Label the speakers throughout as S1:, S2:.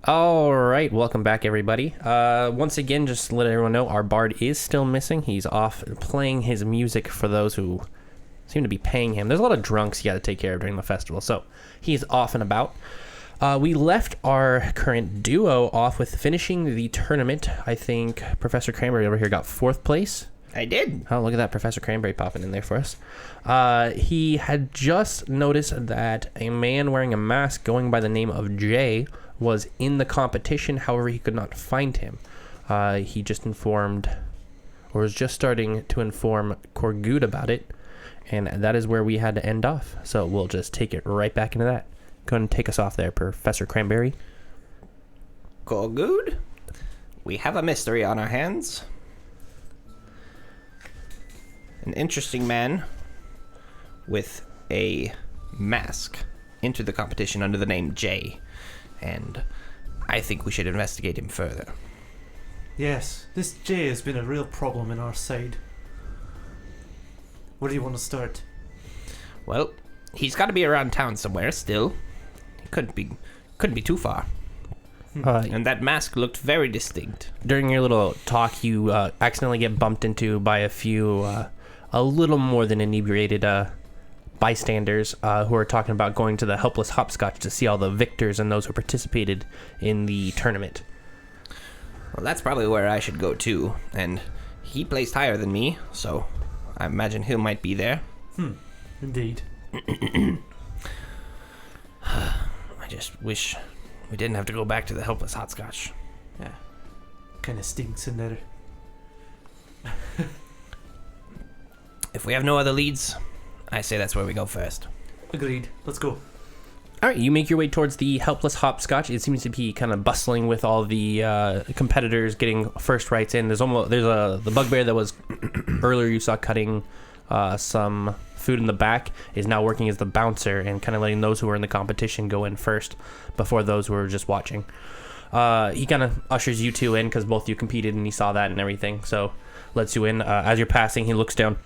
S1: All right, welcome back, everybody. Once again, just to let everyone know, our bard is still missing. He's off playing his music for those who seem to be paying him. There's a lot of drunks you got to take care of during the festival, so he's off and about. We left our current duo off with finishing the tournament. I think Professor Cranberry over here got 4th place.
S2: I did.
S1: Oh, look at that, Professor Cranberry popping in there for us. He had just noticed that a man wearing a mask going by the name of Jay was in the competition. However, he could not find him. He just informed, or was just starting to inform Korgud about it, and that is where we had to end off. So we'll just take it right back into that. Go ahead and take us off there, Professor Cranberry.
S2: Korgud, we have a mystery on our hands. An interesting man with a mask entered the competition under the name Jay, and I think we should investigate him further.
S3: Yes, this Jay has been a real problem in our side. Where do you want to start?
S2: Well, he's got to be around town somewhere still. He couldn't be too far. And that mask looked very distinct.
S1: During your little talk, you accidentally get bumped into by a few a little more than inebriated bystanders who are talking about going to the Helpless Hopscotch to see all the victors and those who participated in the tournament.
S2: Well, that's probably where I should go too, and he placed higher than me, so I imagine he might be there.
S3: Indeed.
S2: I just wish we didn't have to go back to the Helpless Hopscotch.
S3: Yeah. Kind of stinks in there.
S2: If we have no other leads, I say that's where we go first.
S3: Agreed. Let's go.
S1: All right, you make your way towards the Helpless Hopscotch. It seems to be kind of bustling with all the competitors getting first rights in. There's the bugbear that was earlier you saw cutting some food in the back is now working as the bouncer and kind of letting those who are in the competition go in first before those who are just watching. He kind of ushers you two in because both you competed and he saw that and everything, so lets you in. As you're passing, he looks down.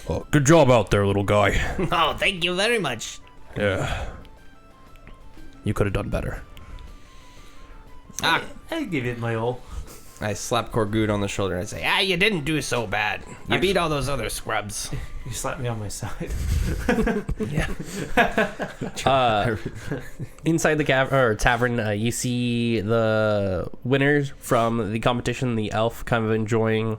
S1: Oh, good job out there, little guy.
S2: Oh, thank you very much.
S1: Yeah. You could have done better.
S2: Ah,
S3: I gave it my all.
S2: I slap Korgud on the shoulder and I say, you didn't do so bad. You beat all those other scrubs.
S3: You slapped me on my side.
S2: Yeah.
S1: Inside the tavern, you see the winners from the competition, the elf, kind of enjoying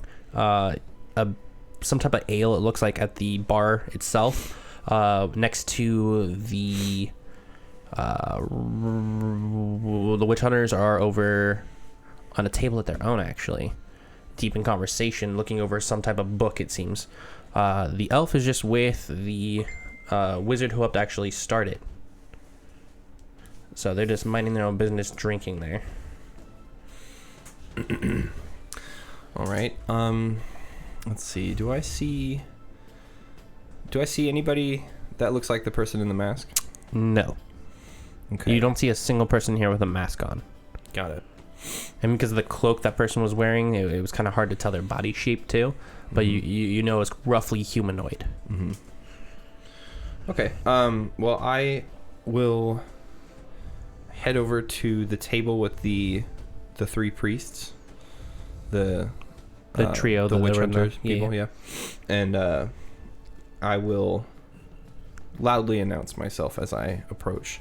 S1: some type of ale, it looks like, at the bar itself, next to the witch hunters are over on a table at their own, actually, deep in conversation, looking over some type of book, it seems. The elf is just with the wizard who helped actually start it. So they're just minding their own business, drinking there.
S2: All right. Let's see. Do I see anybody that looks like the person in the mask?
S1: No.
S2: Okay.
S1: You don't see a single person here with a mask on.
S2: Got it.
S1: And because of the cloak that person was wearing, it was kind of hard to tell their body shape too. But you know it's roughly humanoid.
S2: Mm-hmm. Okay. Well, I will head over to the table with the 3 priests. The
S1: trio,
S2: the
S1: that
S2: witch
S1: were in
S2: hunters
S1: the-
S2: people, yeah. And I will loudly announce myself as I approach.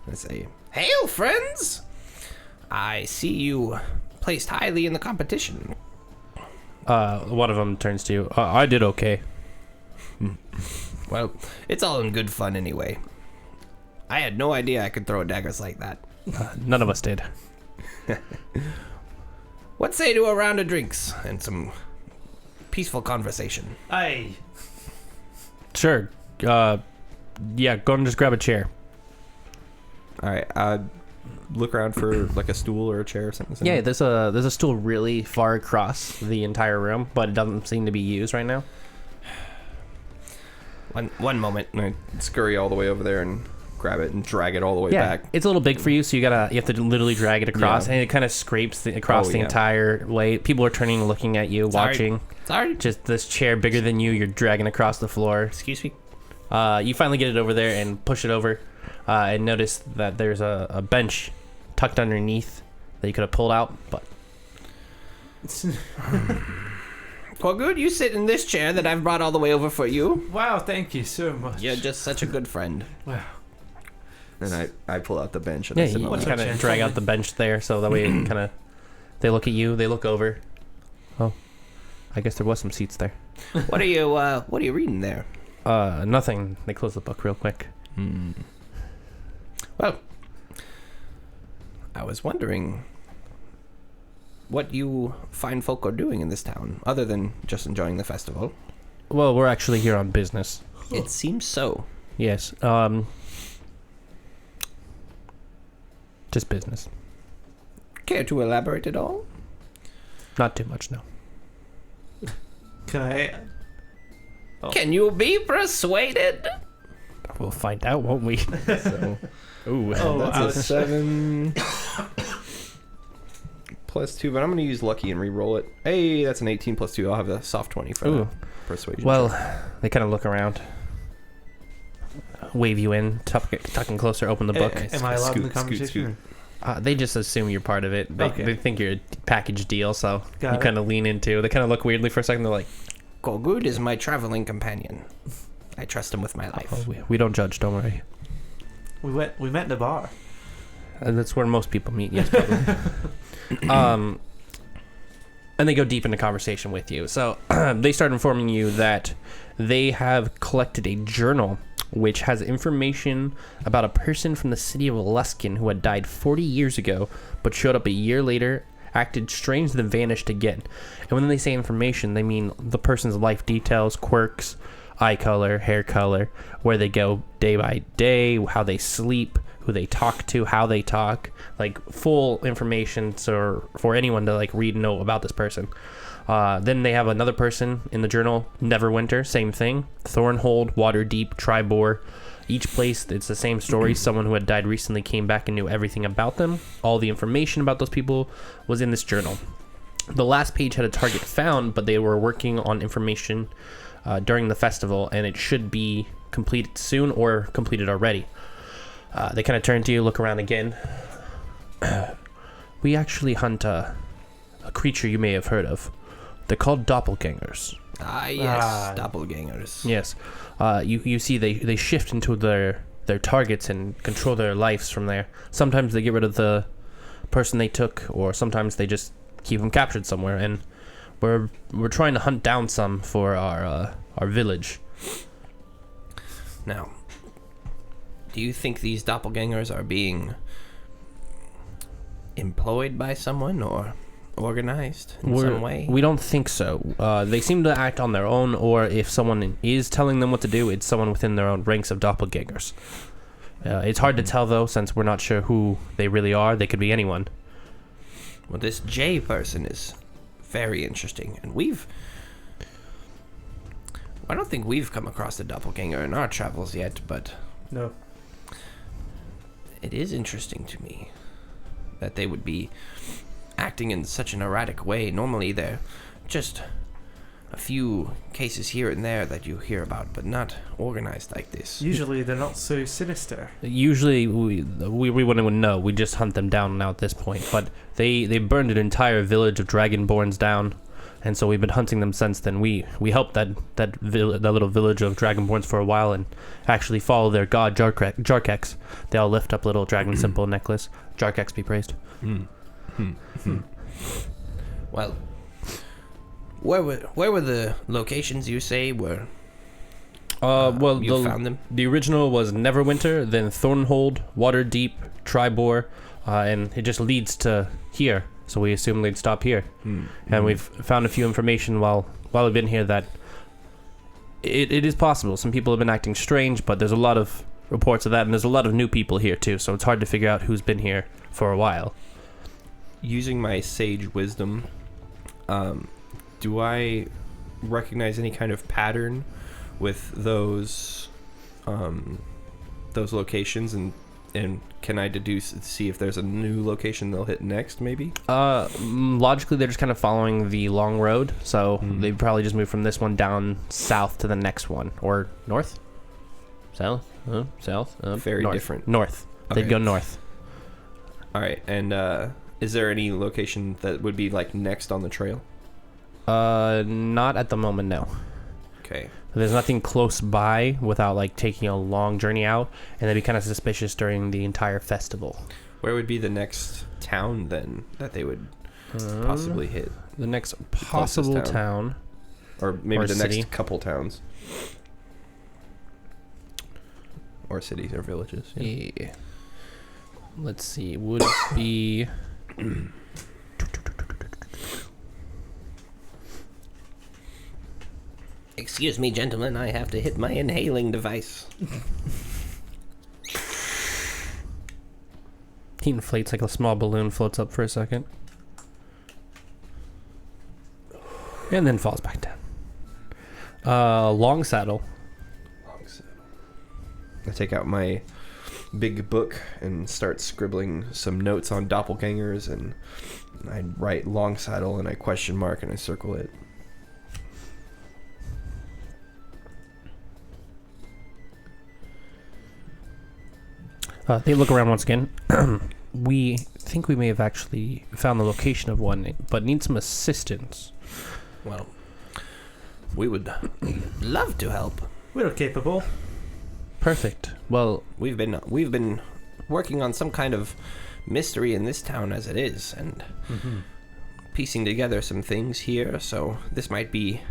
S2: I say, "Hail, friends! I see you placed highly in the competition."
S1: One of them turns to you. I did okay.
S2: Well, it's all in good fun anyway. I had no idea I could throw daggers like that.
S1: None of us did.
S2: What say to a round of drinks and some peaceful conversation?
S3: Aye.
S1: Sure. Yeah, go and just grab a chair.
S2: All right. Look around for like a stool or a chair or something.
S1: Yeah, there's a stool really far across the entire room, but it doesn't seem to be used right now.
S2: One moment. And I scurry all the way over there and grab it and drag it all the way back.
S1: It's a little big for you, so you have to literally drag it across, and it kind of scrapes across the entire way. People are turning and looking at you, watching.
S2: Sorry.
S1: Just this chair bigger than you, you're dragging across the floor.
S2: Excuse me.
S1: You finally get it over there and push it over, and notice that there's a bench tucked underneath that you could have pulled out, but
S2: Well, good. You sit in this chair that I've brought all the way over for you.
S3: Wow, thank you so much.
S2: You're just such a good friend.
S3: Wow.
S2: And I pull out the bench and
S1: yeah,
S2: I sit
S1: you
S2: on
S3: What's
S2: it.
S1: kind
S3: up,
S1: of
S3: Jen?
S1: drag out the bench there, so that way it kind of they look at you, they look over. Oh, I guess there was some seats there.
S2: What are you reading there?
S1: Nothing. They close the book real quick.
S2: Well, I was wondering what you fine folk are doing in this town, other than just enjoying the festival.
S1: Well, we're actually here on business.
S2: It seems so.
S1: Yes. Just business.
S2: Care to elaborate at all?
S1: Not too much, no.
S3: Can I? Oh.
S2: Can you be persuaded?
S1: We'll find out, won't we?
S2: So,
S1: Ooh.
S3: Oh,
S2: that's
S3: I
S2: a
S3: was-
S2: 7 plus 2, but I'm going to use lucky and re-roll it. Hey, that's an 18 plus 2. I'll have a soft 20 for
S1: Ooh.
S2: the persuasion.
S1: Well, they kind of look around, wave you in, tucking closer, open the book.
S3: Am I allowed in the
S2: Scoot,
S3: conversation?
S1: They just assume you're part of it. They,
S3: Okay.
S1: they think you're a package deal, so
S3: Got
S1: you
S3: it.
S1: kind of lean into. They kind of look weirdly for a second. They're like,
S2: Gorgud is my traveling companion. I trust him with my life.
S1: "Oh, we don't judge. Don't worry."
S3: We met in a bar.
S1: And that's where most people meet. Yes, probably. And they go deep into conversation with you. So they start informing you that they have collected a journal which has information about a person from the city of Luskin who had died 40 years ago, but showed up a year later, acted strange, then vanished again. And when they say information, they mean the person's life details, quirks, eye color, hair color, where they go day by day, how they sleep, who they talk to, how they talk, like full information for anyone to like read and know about this person. Then they have another person in the journal, Neverwinter, same thing. Thornhold, Waterdeep, Tribor. Each place, it's the same story. Someone who had died recently came back and knew everything about them. All the information about those people was in this journal. The last page had a target found, but they were working on information during the festival, and it should be completed soon or completed already. They kind of turn to you, look around again. We actually hunt a creature you may have heard of. They're called doppelgangers.
S2: Ah, yes,
S3: Ah.
S2: doppelgangers.
S1: Yes. You see they shift into their targets and control their lives from there. Sometimes they get rid of the person they took, or sometimes they just keep them captured somewhere. And we're trying to hunt down some for our village.
S2: Now, do you think these doppelgangers are being employed by someone or organized in some way?
S1: We don't think so. They seem to act on their own, or if someone is telling them what to do, it's someone within their own ranks of doppelgangers. It's hard to tell, though, since we're not sure who they really are. They could be anyone.
S2: Well, this J person is very interesting, and I don't think we've come across a doppelganger in our travels yet, but
S3: No.
S2: it is interesting to me that they would be acting in such an erratic way. Normally, they're just a few cases here and there that you hear about, but not organized like this.
S3: Usually they're not so sinister.
S1: Usually, we wouldn't even know. We just hunt them down now at this point. But they burned an entire village of dragonborns down, and so we've been hunting them since then. We helped that little village of dragonborns for a while, and actually follow their god Jarkex. They all lift up little dragon symbol necklace. Jarkex be praised.
S2: Well, where were the locations you say were?
S1: Well,
S2: You found them?
S1: The original was Neverwinter, then Thornhold, Waterdeep, Tribor, and it just leads to here. So we assume they'd stop here. And we've found a few information while we've been here that it is possible. Some people have been acting strange, but there's a lot of reports of that, and there's a lot of new people here too. So it's hard to figure out who's been here for a while.
S2: Using my sage wisdom, do I recognize any kind of pattern with those locations, and can I see if there's a new location they'll hit next, maybe?
S1: Logically, they're just kind of following the long road, so they'd probably just move from this one down south to the next one, or north, south,
S2: Very
S1: north.
S2: different.
S1: North.
S2: Okay.
S1: They'd go north.
S2: All right, and Is there any location that would be like next on the trail?
S1: Not at the moment, no.
S2: Okay.
S1: There's nothing close by without like taking a long journey out, and they'd be kind of suspicious during the entire festival.
S2: Where would be the next town then that they would possibly hit?
S1: The next possible town.
S2: Or maybe
S1: Or
S2: the
S1: city.
S2: next couple towns. Or cities or villages.
S1: Yeah. Let's see. Would it be...
S2: Excuse me, gentlemen, I have to hit my inhaling device.
S1: He inflates like a small balloon, floats up for a second. And then falls back down. Long saddle.
S2: I take out my big book and start scribbling some notes on doppelgangers, and I write long saddle and I question mark and I circle it.
S1: They look around once again. We think we may have actually found the location of one, but need some assistance.
S2: Well, we would love to help.
S3: We're capable.
S1: Perfect. Well,
S2: We've been working on some kind of mystery in this town as it is, and piecing together some things here, so this might be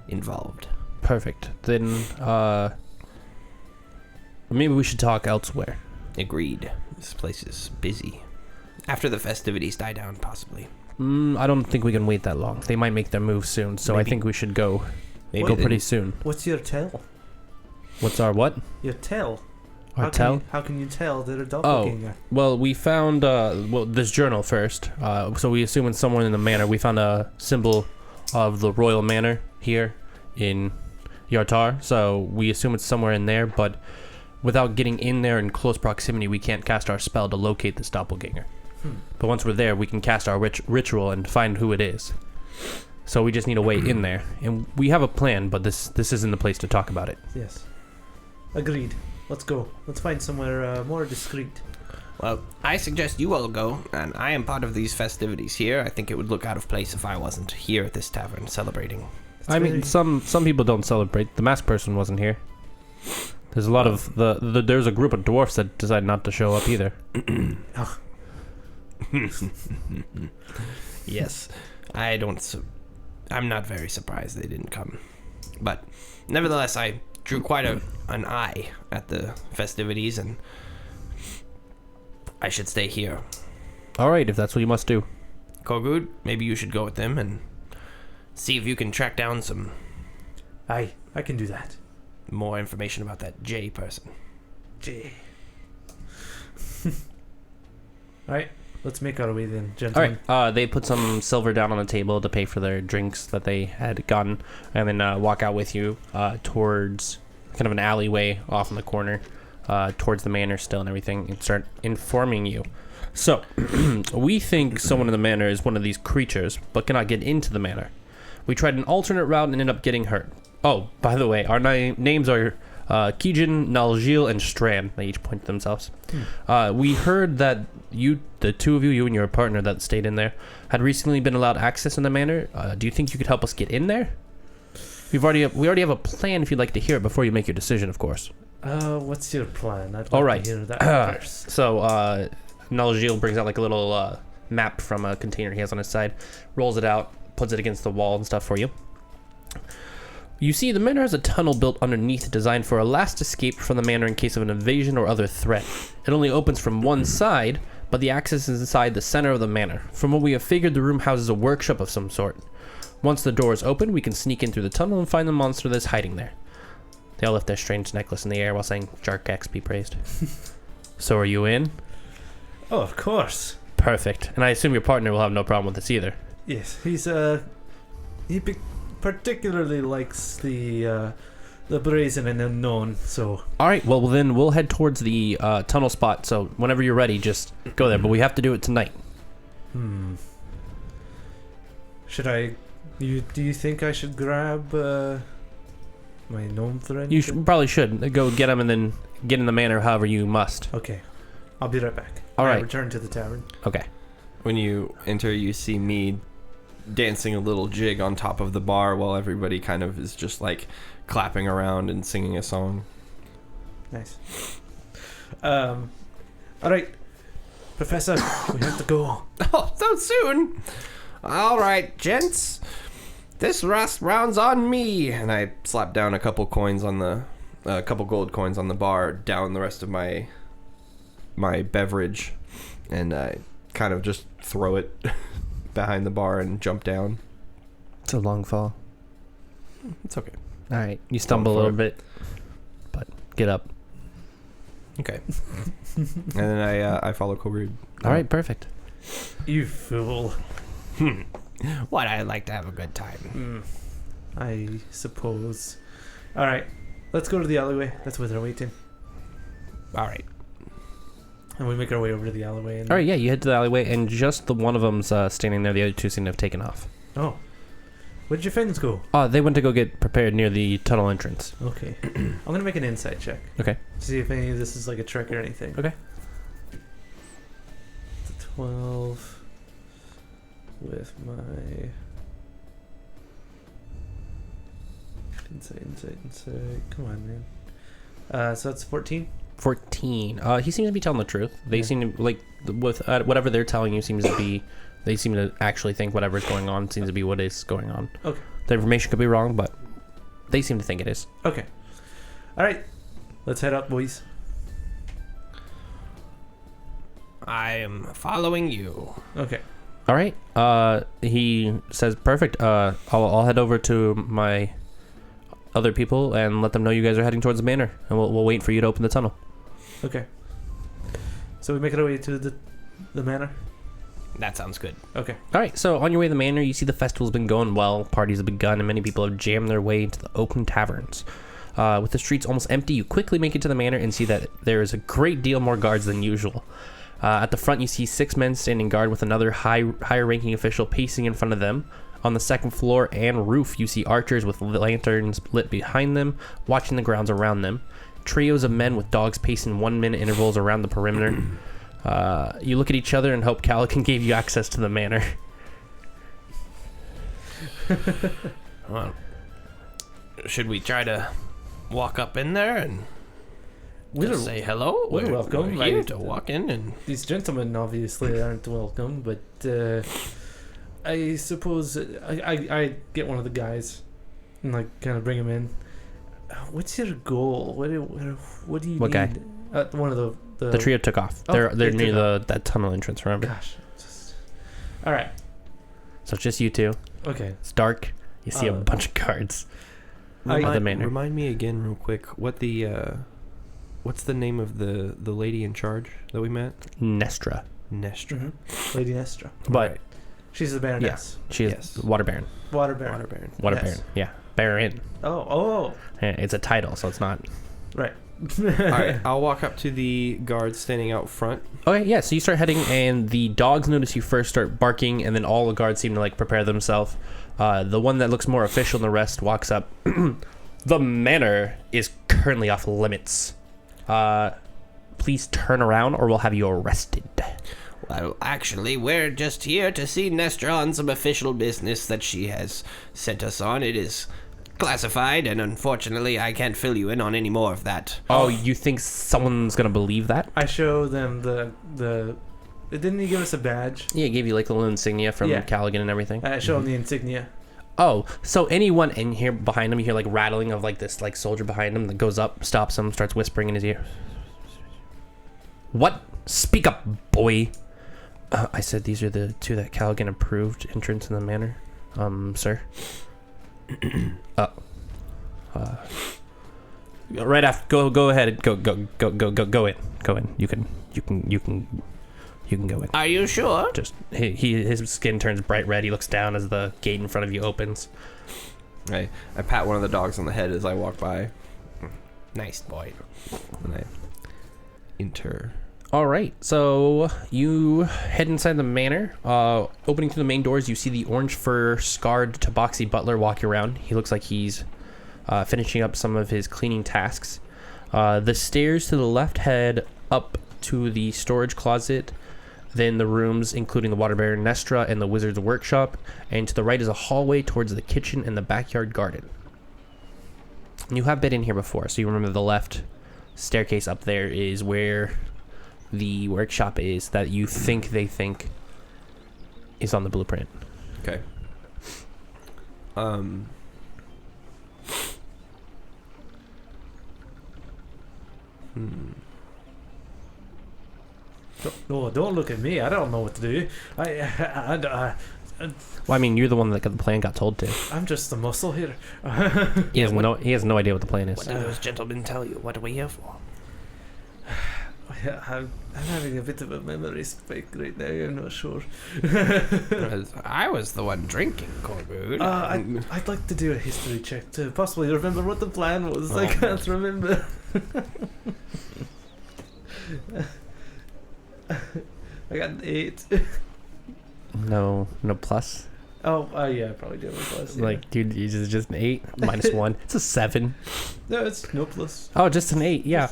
S2: involved.
S1: perfect. Then, maybe we should talk elsewhere.
S2: Agreed. This place is busy. After the festivities die down, possibly.
S1: I don't think we can wait that long. They might make their move soon, so I
S2: Maybe.
S1: think we should go.
S2: Maybe
S1: Go
S2: then-
S1: pretty soon.
S3: What's your tell?
S1: What's our what?
S3: Your tell.
S1: Our tell?
S3: How can you tell they're a doppelganger?
S1: Well, we found this journal first. So we assume it's someone in the manor. We found a symbol of the royal manor here in Yartar. So we assume it's somewhere in there. But without getting in there in close proximity, we can't cast our spell to locate this doppelganger. But once we're there, we can cast our ritual and find who it is. So we just need a way in there, and we have a plan. But this isn't the place to talk about it.
S3: Yes. Agreed. Let's go. Let's find somewhere more discreet.
S2: Well, I suggest you all go, and I am part of these festivities here. I think it would look out of place if I wasn't here at this tavern celebrating.
S3: It's
S1: I mean,
S3: very-
S1: some people don't celebrate. The masked person wasn't here. There's a lot of there's a group of dwarfs that decided not to show up either.
S2: Yes, I'm not very surprised they didn't come. But nevertheless, I drew quite an eye at the festivities, and I should stay here.
S1: All right, if that's what you must do.
S2: Kogud, maybe you should go with them and see if you can track down some
S3: Aye, I can do that.
S2: more information about that J person.
S3: Gee. Alright, let's make our way then,
S1: All
S3: gentlemen.
S1: right, they put some silver down on the table to pay for their drinks that they had gotten, and then walk out with you towards kind of an alleyway off in the corner, towards the manor still and everything, and start informing you. So, we think someone in the manor is one of these creatures, but cannot get into the manor. We tried an alternate route and ended up getting hurt. Oh, by the way, our names are Kijin, Nalgil, and Strand. They each point to themselves. We heard that the two of you and your partner that stayed in there, had recently been allowed access in the manor. Do you think you could help us get in there? We already have a plan if you'd like to hear it before you make your decision, of course.
S3: What's your plan? I'd like
S1: All right.
S3: to hear that first.
S1: So, Nalgil brings out like a little map from a container he has on his side, rolls it out, puts it against the wall and stuff for you. You see, the manor has a tunnel built underneath designed for a last escape from the manor in case of an invasion or other threat. It only opens from one side, but the access is inside the center of the manor. From what we have figured, the room houses a workshop of some sort. Once the door is open, we can sneak in through the tunnel and find the monster that's hiding there. They all lift their strange necklace in the air while saying, Jarkax be praised. So are you in?
S3: Oh, of course.
S1: Perfect. And I assume your partner will have no problem with this either.
S3: Yes, he particularly likes the brazen and unknown, so...
S1: Alright, well then we'll head towards the tunnel spot, so whenever you're ready, just go there, but we have to do it tonight.
S3: Should I... do you think I should grab my gnome thread?
S1: You probably should. Go get him and then get in the manor however you must.
S3: Okay, I'll be right back.
S1: All
S3: I
S1: right.
S3: return to the tavern.
S1: Okay.
S2: When you enter, you see me dancing a little jig on top of the bar while everybody kind of is just like clapping around and singing a song.
S3: Nice. All right, Professor, we have to go.
S2: Oh, so soon? All right, gents. This last round's on me. And I slap down a couple gold coins on the bar, down the rest of my beverage, and I kind of just throw it behind the bar and jump down.
S1: It's a long fall.
S2: It's okay.
S1: All right, you stumble a little bit, but get up.
S2: Okay. And then I follow Kogrid.
S1: All right, perfect.
S3: You fool.
S2: What? I like to have a good time.
S3: I suppose. All right, let's go to the alleyway. That's where they're waiting.
S2: All right.
S3: And we make our way over to the alleyway. And
S1: All right, yeah, you head to the alleyway, and just the one of them's standing there. The other two seem to have taken off.
S3: Oh. Where'd your friends go?
S1: They went to go get prepared near the tunnel entrance.
S3: Okay. I'm going to make an insight check.
S1: Okay.
S3: To see if any of this is like a trick or anything.
S1: Okay.
S3: It's a 12 with my... Insight. Come on, man. So that's 14?
S1: 14. He seems to be telling the truth. They
S3: Yeah.
S1: seem to, like, with whatever they're telling you seems to be... They seem to actually think whatever's going on seems to be what is going on.
S3: Okay.
S1: The information could be wrong, but they seem to think it is.
S3: Okay. All right. Let's head up, boys.
S2: I am following you.
S3: Okay.
S1: All right. He says, perfect. I'll head over to my other people and let them know you guys are heading towards the manor, and we'll wait for you to open the tunnel.
S3: Okay. So we make our way to the manor?
S2: That sounds good.
S3: Okay.
S1: All right, so on your way to the manor, you see the festival's been going well, parties have begun, and many people have jammed their way into the open taverns. With the streets almost empty, you quickly make it to the manor and see that there is a great deal more guards than usual. At the front, you see 6 men standing guard with another higher-ranking official pacing in front of them. On the second floor and roof, you see archers with lanterns lit behind them, watching the grounds around them. Trios of men with dogs pacing 1-minute intervals around the perimeter. You look at each other and hope Calican gave you access to the manor.
S2: Well, should we try to walk up in there and just say hello?
S3: we're welcome.
S2: We're here to walk in and...
S3: These gentlemen obviously aren't welcome, but I suppose I get one of the guys and like kind of bring him in. What's your goal? What do you
S1: What
S3: need?
S1: guy?
S3: One of the
S1: The trio took off.
S3: Oh,
S1: They're
S3: they
S1: near
S3: took
S1: that tunnel entrance, remember?
S3: Gosh. All right.
S1: So it's just you two.
S3: Okay.
S1: It's dark. You see a bunch of guards.
S2: Remind,
S1: the manor.
S2: remind me again real quick, what's the name of the lady in charge that we met?
S1: Nestra.
S2: Nestra.
S3: Mm-hmm. Lady Nestra.
S1: But
S2: Right.
S3: She's the Baroness.
S1: she is
S2: Yes.
S1: Water Baron.
S3: Water Baron.
S2: Water Baron.
S1: Water
S3: Yes.
S1: Baron. Yeah. Baron.
S3: Oh.
S1: It's a title, so it's not...
S3: Right.
S2: All right, I'll walk up to the guards standing out front.
S1: Okay, yeah, so you start heading, and the dogs notice you first start barking, and then all the guards seem to, like, prepare themselves. The one that looks more official than the rest walks up. The manor is currently off limits. Please turn around, or we'll have you arrested.
S2: Well, actually, we're just here to see Nestra on some official business that she has sent us on. It is classified, and unfortunately, I can't fill you in on any more of that.
S1: Oh, you think someone's gonna believe that?
S3: I show them the. Didn't he give us a badge?
S1: Yeah, he gave you, like, the little insignia from
S3: Yeah.
S1: Caligan and everything.
S3: I show him the insignia.
S1: Oh, so anyone in here behind him, you hear, like, rattling of, like, this, like, soldier behind him that goes up, stops him, starts whispering in his ear. What? Speak up, boy. I said these are the two that Caligan approved entrance in the manor, sir. Right after, go ahead, go in. You can go in.
S2: Are you sure?
S1: Just his skin turns bright red. He looks down as the gate in front of you opens.
S2: I pat one of the dogs on the head as I walk by. Nice boy. And I enter.
S1: All right, so you head inside the manor. Opening through the main doors, you see the orange fur scarred tabaxi butler walking around. He looks like he's finishing up some of his cleaning tasks. The stairs to the left head up to the storage closet then the rooms including the Water Baron Nestra and the Wizard's Workshop, and to the right is a hallway towards the kitchen and the backyard garden. You have been in here before, so you remember the left staircase up there is where the workshop is that you think they think is on the blueprint.
S2: Okay.
S3: No, don't look at me. I don't know what to do.
S1: Well, I mean, you're the one that the plan got told to.
S3: I'm just the muscle here.
S1: He has no idea what the plan is.
S2: What do those gentlemen tell you? What are we here for?
S3: I'm having a bit of a memory spike right now. I'm not sure.
S2: I was the one drinking, Corbood.
S3: I'd like to do a history check to possibly remember what the plan was.
S2: Oh,
S3: I can't remember. I got an 8.
S1: No plus.
S3: Oh, yeah, I probably do have a plus. Yeah.
S1: Like, dude, it's just an 8 minus 1. It's a 7.
S3: No, it's no plus.
S1: Oh, just an 8. Yeah.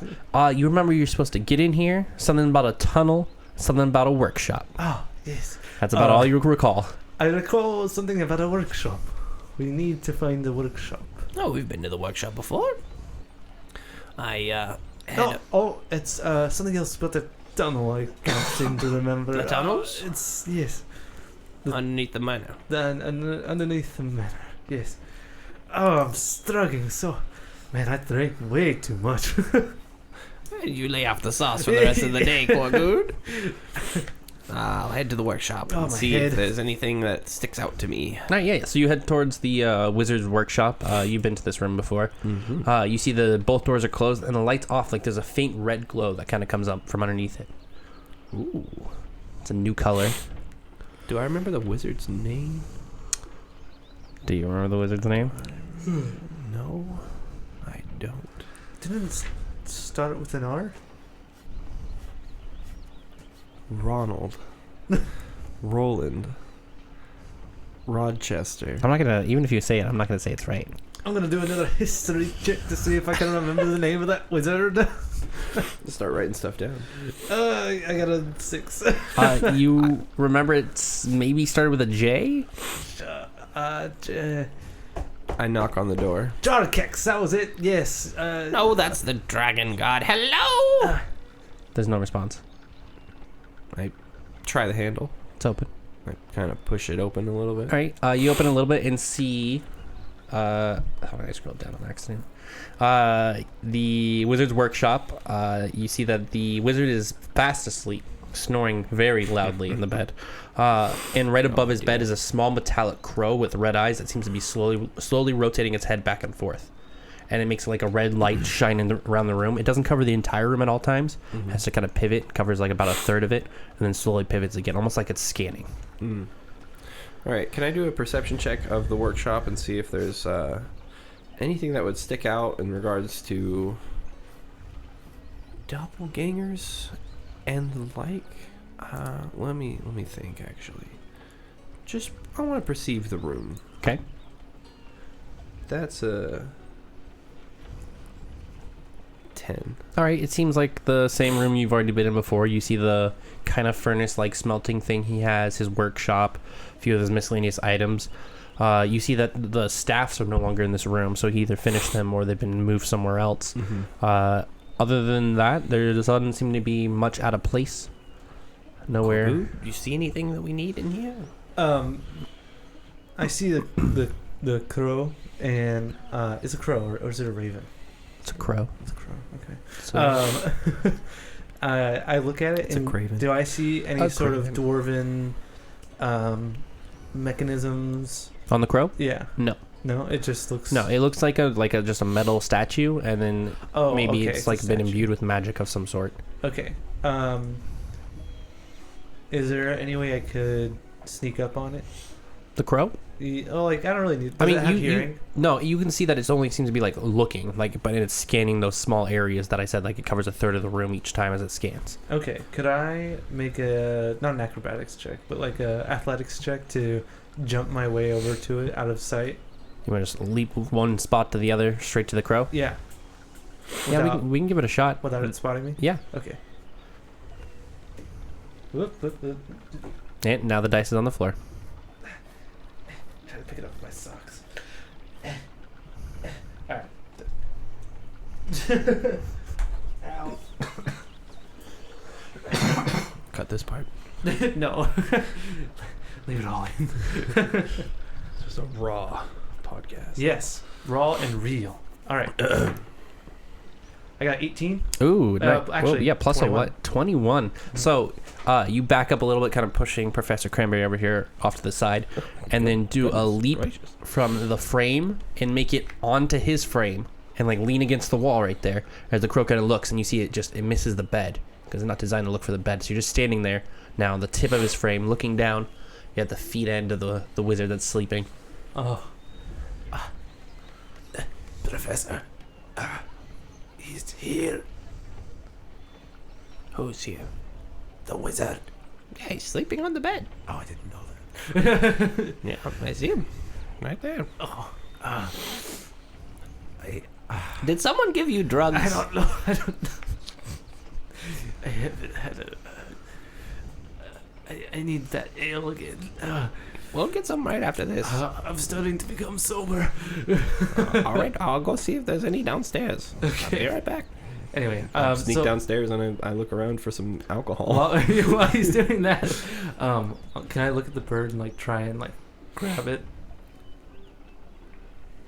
S1: You remember you're supposed to get in here. Something about a tunnel. Something about a workshop.
S3: Oh, yes.
S1: That's about all you recall.
S3: I recall something about a workshop. We need to find the workshop.
S2: Oh, we've been to the workshop before.
S3: It's something else about the tunnel. I can't seem to remember.
S2: The tunnels?
S3: It's yes.
S2: Underneath the manor.
S3: Underneath the manor. Yes. Oh, I'm struggling so. Man, I drank way too much.
S2: You lay off the sauce for the rest of the day, Corbood. I'll head to the workshop and see if there's anything that sticks out to me.
S1: Yeah. So you head towards the Wizard's Workshop. You've been to this room before.
S2: Mm-hmm.
S1: You see both doors are closed and the light's off. Like there's a faint red glow that kind of comes up from underneath it.
S2: Ooh.
S1: It's a new color.
S2: Do I remember the wizard's name?
S1: Do you remember the wizard's name?
S2: No, I don't.
S3: Didn't it start with an R?
S2: Ronald. Roland. Rochester.
S1: I'm not gonna. Even if you say it, I'm not gonna say it's right.
S3: I'm gonna do another history check to see if I can remember the name of that wizard.
S2: Start writing stuff down.
S3: I got a 6.
S1: You remember it's maybe started with a J?
S2: I knock on the door.
S3: Jarkex, that was it. Yes.
S2: No, that's the dragon god. Hello.
S1: There's no response.
S2: I try the handle.
S1: It's open.
S2: I kind of push it open a little bit.
S1: All right. You open a little bit and see. How did I scroll down on accident? The Wizard's Workshop. You see that the wizard is fast asleep, snoring very loudly in the bed. And right above his bed is a small metallic crow with red eyes that seems to be slowly rotating its head back and forth. And it makes like a red light shine around the room. It doesn't cover the entire room at all times. It has to kind of pivot, covers like about a third of it, and then slowly pivots again, almost like it's scanning.
S2: All right, can I do a perception check of the workshop and see if there's anything that would stick out in regards to doppelgangers and the like? Let me think. Actually, just I want to perceive the room.
S1: Okay.
S2: That's a 10.
S1: All right. It seems like the same room you've already been in before. You see the kind of furnace-like smelting thing he has, his workshop, a few of his miscellaneous items. You see that the staffs are no longer in this room, so he either finished them or they've been moved somewhere else. Other than that, there doesn't seem to be much out of place. Nowhere.
S2: Do you see anything that we need in here?
S3: I see the crow, and it's a crow or is it a raven?
S1: It's a crow.
S3: It's a crow. Okay.
S1: So,
S3: I look at it
S2: It's a
S3: and
S2: craven.
S3: do I see any
S1: A
S3: sort
S1: craven.
S3: of dwarven mechanisms?
S1: on the crow?
S3: Yeah.
S1: No.
S3: No, it just looks.
S1: No, it looks like a just a metal statue, and then maybe
S3: okay,
S1: it's
S3: a
S1: like been
S3: statue.
S1: imbued with magic of some sort.
S3: Okay. Is there any way I could sneak up on it?
S1: The crow?
S3: I don't really need.
S1: I
S3: Does
S1: mean,
S3: it have
S1: you
S3: hearing?
S1: no, you can see that it only seems to be like looking, like, but it's scanning those small areas that I said, like it covers a third of the room each time as it scans.
S3: Okay. Could I make not an acrobatics check, but like a athletics check to jump my way over to it out of sight?
S1: You want to just leap one spot to the other, straight to the crow?
S3: Yeah.
S1: Yeah,
S3: Without,
S1: we can give it a shot.
S3: without it spotting me.
S1: Yeah.
S3: Okay. Whoop, whoop, whoop.
S1: And now the dice is on the floor.
S3: Try to pick it up with my socks. Alright. Ow.
S2: Cut this part.
S3: No. Leave it all in.
S2: It's just a raw podcast.
S3: Yes. Raw and real. Alright. I got 18.
S1: Ooh, nice.
S3: Actually,
S1: yeah, plus
S3: 21.
S1: a what? 21. So you back up a little bit, kind of pushing Professor Cranberry over here off to the side, and then do a leap from the frame and make it onto his frame and like lean against the wall right there as the crow kind of looks, and you see it misses the bed because it's not designed to look for the bed. So you're just standing there now, the tip of his frame, looking down. You at the feet end of the wizard that's sleeping.
S3: Oh.
S2: Professor. He's here. Who's here? The wizard.
S1: Yeah, he's sleeping on the bed.
S2: Oh, I didn't know that. Yeah, I see him. Right there.
S3: Oh.
S1: Did someone give you drugs?
S3: I don't know. I don't know. I haven't had a... I need that ale again.
S2: We'll get some right after this.
S3: I'm starting to become sober.
S2: All right, I'll go see if there's any downstairs.
S3: Okay.
S2: I'll be right back.
S3: Anyway,
S2: Sneak downstairs and I look around for some alcohol.
S3: while he's doing that, can I look at the bird and like try and like grab it?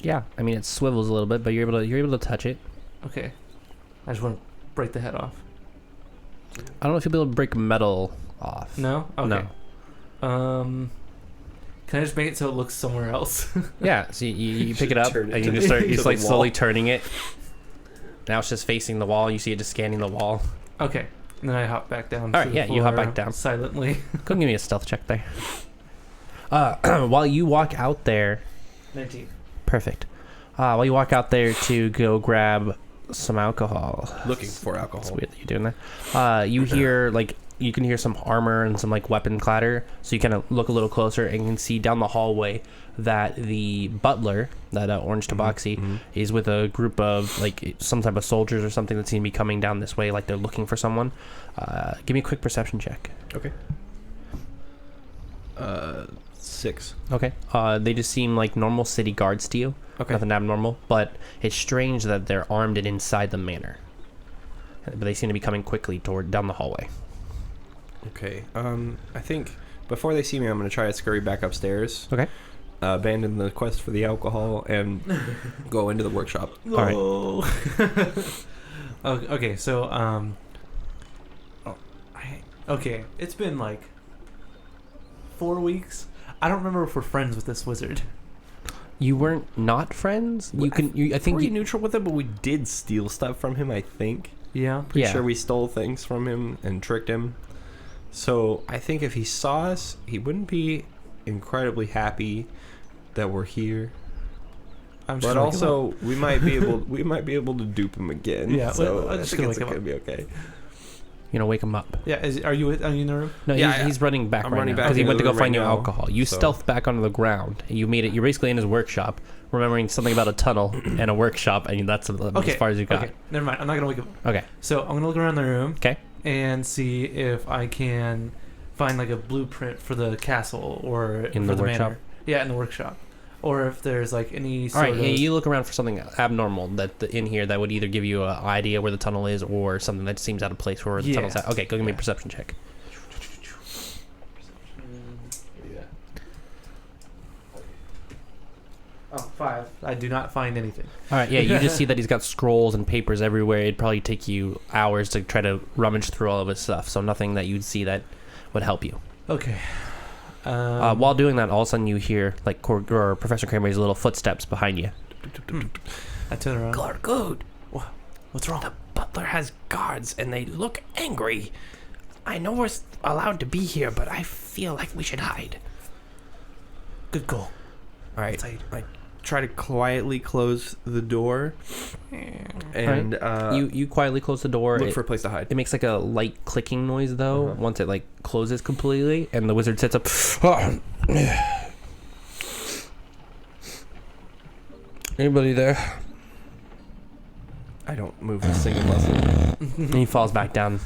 S1: Yeah, I mean it swivels a little bit, but you're able to touch it.
S3: Okay. I just want to break the head off.
S1: I don't know if you'll be able to break metal off.
S3: No? Okay.
S1: No.
S3: Can I just make it so it looks somewhere else?
S1: Yeah, so you pick it up
S2: turn it
S1: and you
S2: to
S1: just start
S2: the
S1: just like
S2: wall.
S1: slowly turning it. Now it's just facing the wall. You see it just scanning the wall.
S3: Okay. And then I hop back down.
S1: All
S3: to
S1: right,
S3: the
S1: yeah, you hop
S3: floor
S1: back down.
S3: silently.
S1: Go and give me a stealth check there. While you walk out there,
S3: 19.
S1: perfect. While you walk out there to go grab some alcohol.
S2: Looking for
S1: It's
S2: alcohol.
S1: weird that you're doing that. You hear you can hear some armor and some like weapon clatter. So you kind of look a little closer and you can see down the hallway that the butler, that orange tabaxi, is with a group of like some type of soldiers or something that seem to be coming down this way, like they're looking for someone. Give me a quick perception check.
S2: Okay. 6.
S1: Okay. They just seem like normal city guards to you.
S2: Okay.
S1: Nothing abnormal, but it's strange that they're armed and inside the manor. But they seem to be coming quickly down the hallway.
S2: Okay. I think before they see me, I'm going to try to scurry back upstairs.
S1: Okay.
S2: Abandon the quest for the alcohol and go into the workshop.
S1: All right.
S3: Okay, so okay, it's been like 4 weeks. I don't remember if we're friends with this wizard.
S1: You weren't not friends? I think
S2: Pretty neutral with him, but we did steal stuff from him, I think.
S3: Yeah.
S2: Pretty sure we stole things from him and tricked him. So I think if he saw us, he wouldn't be incredibly happy that we're here.
S3: I'm just
S2: But
S3: gonna wake him
S2: also, we might be able to dupe him again.
S3: Yeah,
S2: so
S3: I'm
S2: I
S3: just
S2: think
S3: gonna
S2: it's
S3: wake him
S2: gonna
S3: up.
S2: be okay.
S1: You know, wake him up.
S3: Yeah, are you in the room?
S1: No,
S2: Yeah,
S1: he's running back
S2: I'm
S1: right
S2: running
S1: now.
S2: back
S1: Because he
S2: into
S1: went to
S2: the
S1: go
S2: room
S1: find
S2: right
S1: you
S2: now,
S1: alcohol. You
S2: so-
S1: stealthed back onto the ground. And you made it. You're basically in his workshop, remembering something about a tunnel and a workshop, and that's as far as you got.
S3: Okay, never mind. I'm not gonna wake him up.
S1: Okay.
S3: So I'm gonna look around the room.
S1: Okay.
S3: And see if I can find like a blueprint for the castle or
S1: In
S3: for
S1: the workshop?
S3: manor. Yeah, in the workshop. Or if there's like any
S1: All
S3: sort
S1: right.
S3: of...
S1: Yeah, you look around for something abnormal in here that would either give you an idea where the tunnel is or something that seems out of place where the tunnel's at. Okay, go give me a perception check.
S3: Oh, 5. I do not find anything.
S1: All right. Yeah, you just see that he's got scrolls and papers everywhere. It'd probably take you hours to try to rummage through all of his stuff. So nothing that you'd see that would help you.
S3: Okay.
S1: While doing that, all of a sudden you hear like or Professor Cranberry's little footsteps behind you.
S3: I turn around.
S2: Good.
S3: What's wrong?
S2: The butler has guards and they look angry. I know we're allowed to be here, but I feel like we should hide.
S3: Good goal.
S2: All right. I try to quietly close the door and
S1: You quietly close the door.
S2: look for a place to hide.
S1: It makes like a light clicking noise though once it like closes completely, and the wizard sits up. Anybody there?
S2: I don't move a single muscle.
S1: And he falls back down.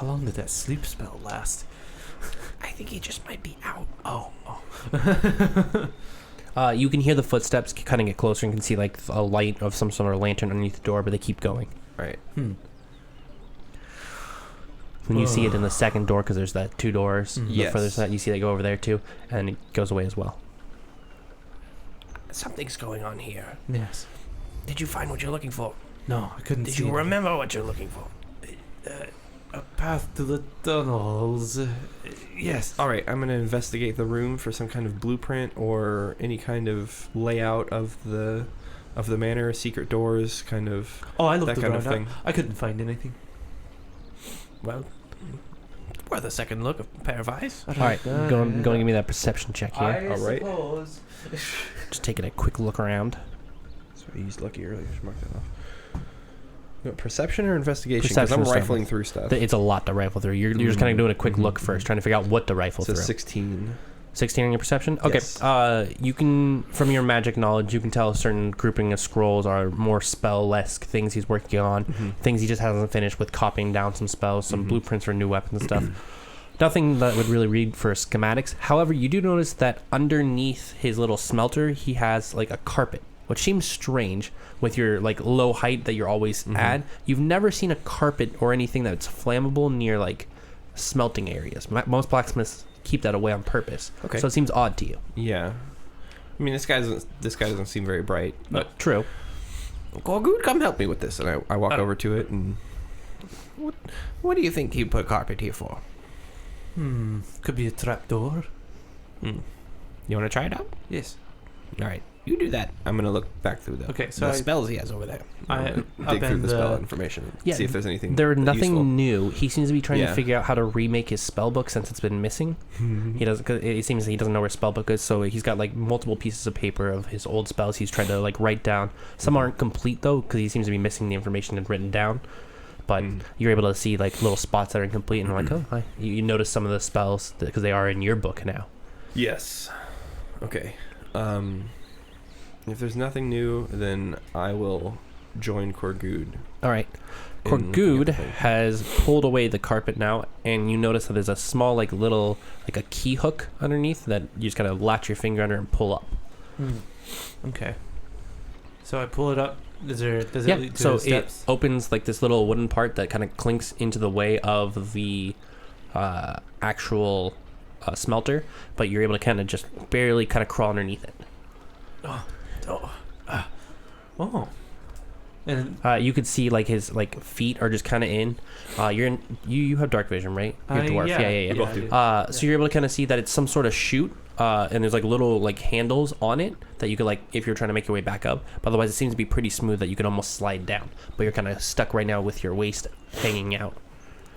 S3: How long did that sleep spell last?
S2: I think he just might be out.
S3: Oh.
S1: You can hear the footsteps kind of get closer and can see like a light of some sort of lantern underneath the door, but they keep going.
S2: Right.
S1: When you see it in the second door, because there's that 2 doors. The
S2: Yes.
S1: further side, you see they go over there too, and it goes away as well.
S2: Something's going on here.
S3: Yes.
S2: Did you find what you're looking for?
S3: No, I couldn't
S2: Did
S3: see
S2: you
S3: it.
S2: remember what you're looking for?
S3: A path to the tunnels. Yes.
S2: All right, I'm going to investigate the room for some kind of blueprint or any kind of layout of the manor, secret doors, kind of
S3: Oh, I looked
S2: that kind
S3: around.
S2: of thing.
S3: I couldn't find anything.
S2: Well, worth a second look, a pair of eyes.
S1: All right, go and give me that perception check here.
S2: All right.
S3: suppose.
S1: Just taking a quick look around.
S2: So I used lucky earlier. Just mark that off. No, perception or investigation? Because
S1: Perception
S2: I'm
S1: is fine.
S2: rifling through stuff.
S1: It's a lot to rifle through. You're just kind of doing a quick look first, trying to figure out what to rifle
S2: So
S1: through.
S2: 16.
S1: 16 on your perception? Okay.
S2: Yes.
S1: You can, from your magic knowledge, you can tell a certain grouping of scrolls are more spell-esque things he's working on, things he just hasn't finished with copying down some spells, some blueprints for new weapons and stuff. Nothing that would really read for schematics. However, you do notice that underneath his little smelter, he has like a carpet, which seems strange with your like low height that you're always at. You've never seen a carpet or anything that's flammable near like smelting areas. Most blacksmiths keep that away on purpose.
S2: Okay.
S1: So it seems odd to you.
S2: Yeah. I mean, this guy doesn't seem very bright. But
S1: True.
S2: Gorgood, come help me with this. And I walk over to it and... What do you think he put carpet here for?
S3: Could be a trapdoor.
S2: You want to try it out?
S3: Yes.
S2: All right. You do that. I'm going to look back through the,
S3: Okay, so
S2: the
S3: I-
S2: spells he has over there.
S3: I
S2: dig through
S3: upend
S2: the spell
S3: the-
S2: information.
S1: Yeah,
S2: See if there's anything
S1: There's nothing
S2: useful.
S1: new. He seems to be trying to
S2: Yeah.
S1: figure out how to remake his spell book since it's been missing. He doesn't. Cause it seems he doesn't know where his spell book is, so he's got like multiple pieces of paper of his old spells. He's trying to like write down. Some aren't complete though, because he seems to be missing the information and written down. But you're able to see like little spots that are incomplete, and like, oh, hi. You notice some of the spells because they are in your book now.
S2: Yes. Okay. If there's nothing new, then I will join Gorgood.
S1: All right.
S2: in looking at
S1: Gorgood
S2: the thing.
S1: has pulled away the carpet now, and you notice that there's a small, like, little, like a key hook underneath that you just kind of latch your finger under and pull up.
S3: Okay. So I pull it up. Does it
S1: Yeah,
S3: lead to
S1: so
S3: steps?
S1: it opens, like, this little wooden part that kind of clinks into the way of the actual smelter, but you're able to kind of just barely kind of crawl underneath it.
S3: Oh. And
S1: You could see like his like feet are just kind of in. You're in. You have dark vision, right? You're a dwarf. Yeah.
S2: Both do.
S1: So you're able to kind of see that it's some sort of chute, and there's like little like handles on it that you could like if you're trying to make your way back up. But otherwise, it seems to be pretty smooth that you could almost slide down. But you're kind of stuck right now with your waist hanging out.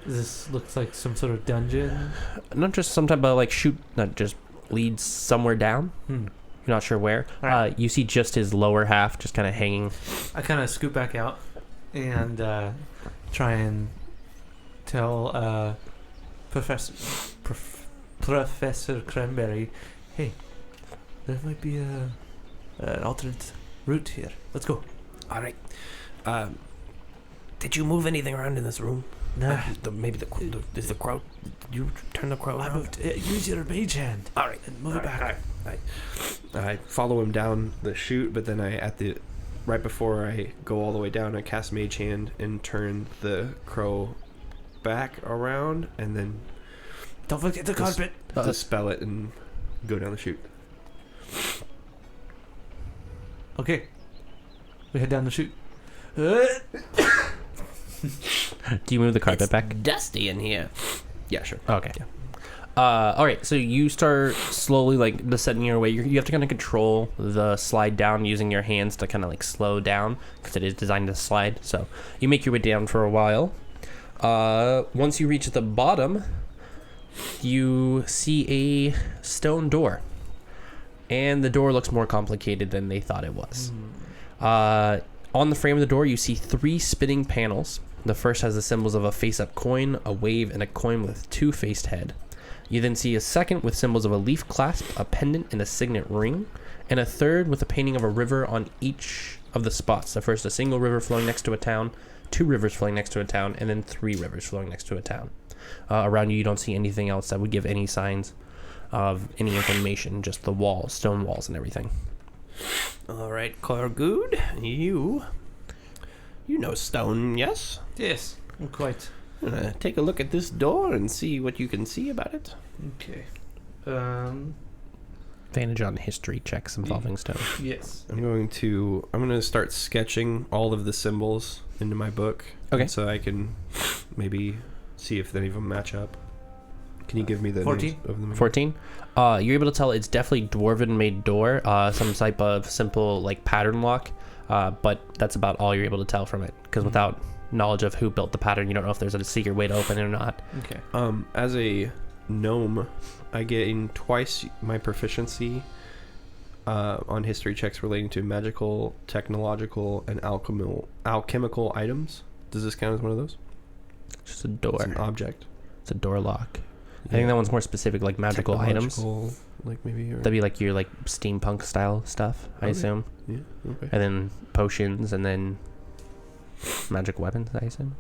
S3: This looks like some sort of dungeon.
S1: Not just some type of like chute that just leads somewhere down. You're not sure where.
S3: Alright.
S1: You see just his lower half just kind of hanging.
S3: I kind of scoot back out and try and tell Professor Cranberry, hey, there might be an alternate route here. Let's go.
S2: All right. Did you move anything around in this room?
S3: Nah.
S2: Is the crow? Did you turn the crow
S3: I
S2: around?
S3: moved. Use your mage hand.
S2: All right.
S3: And move it back.
S2: I follow him down the chute, but then right before I go all the way down, I cast Mage Hand and turn the crow back around, and then
S3: Don't forget the
S2: Just-
S3: carpet.
S2: dispel it and go down the chute.
S3: Okay. We head down the chute.
S1: Do you move the carpet back?
S2: Dusty in here. Yeah, sure.
S1: Okay. All right, so you start slowly like descending your way. You have to kind of control the slide down using your hands to kind of like slow down because it is designed to slide. So you make your way down for a while. Once you reach the bottom, you see a stone door, and the door looks more complicated than they thought it was. On the frame of the door, you see 3 spinning panels. The first has the symbols of a face-up coin, a wave, and a coin with 2-faced head. You then see a second with symbols of a leaf clasp, a pendant, and a signet ring, and a third with a painting of a river on each of the spots. The first, a single river flowing next to a town, 2 rivers flowing next to a town, and then 3 rivers flowing next to a town. Around you don't see anything else that would give any signs of any information, just the walls, stone walls and everything.
S2: All right, Corgood, you know stone, yes?
S3: Yes, quite.
S2: Take a look at this door and see what you can see about it.
S3: Okay.
S1: Advantage on history checks involving stone.
S3: Yes.
S2: I'm going to start sketching all of the symbols into my book.
S1: Okay.
S2: So I can maybe see if any of them match up. Can you give me the
S3: 14?
S2: names of them?
S1: 14. You're able to tell it's definitely dwarven made door, some type of simple like pattern lock, but that's about all you're able to tell from it, because without knowledge of who built the pattern, you don't know if there's a secret way to open it or not.
S3: Okay.
S2: As a gnome, I gain twice my proficiency on history checks relating to magical, technological, and alchemical items. Does this count as one of those?
S1: Just a door.
S2: It's an object.
S1: It's a door lock. I think that one's more specific, like magical items.
S2: Like maybe. Or...
S1: That'd be like your like steampunk style stuff, I assume.
S2: Yeah. Okay.
S1: And then potions, and then magic weapons, I assume.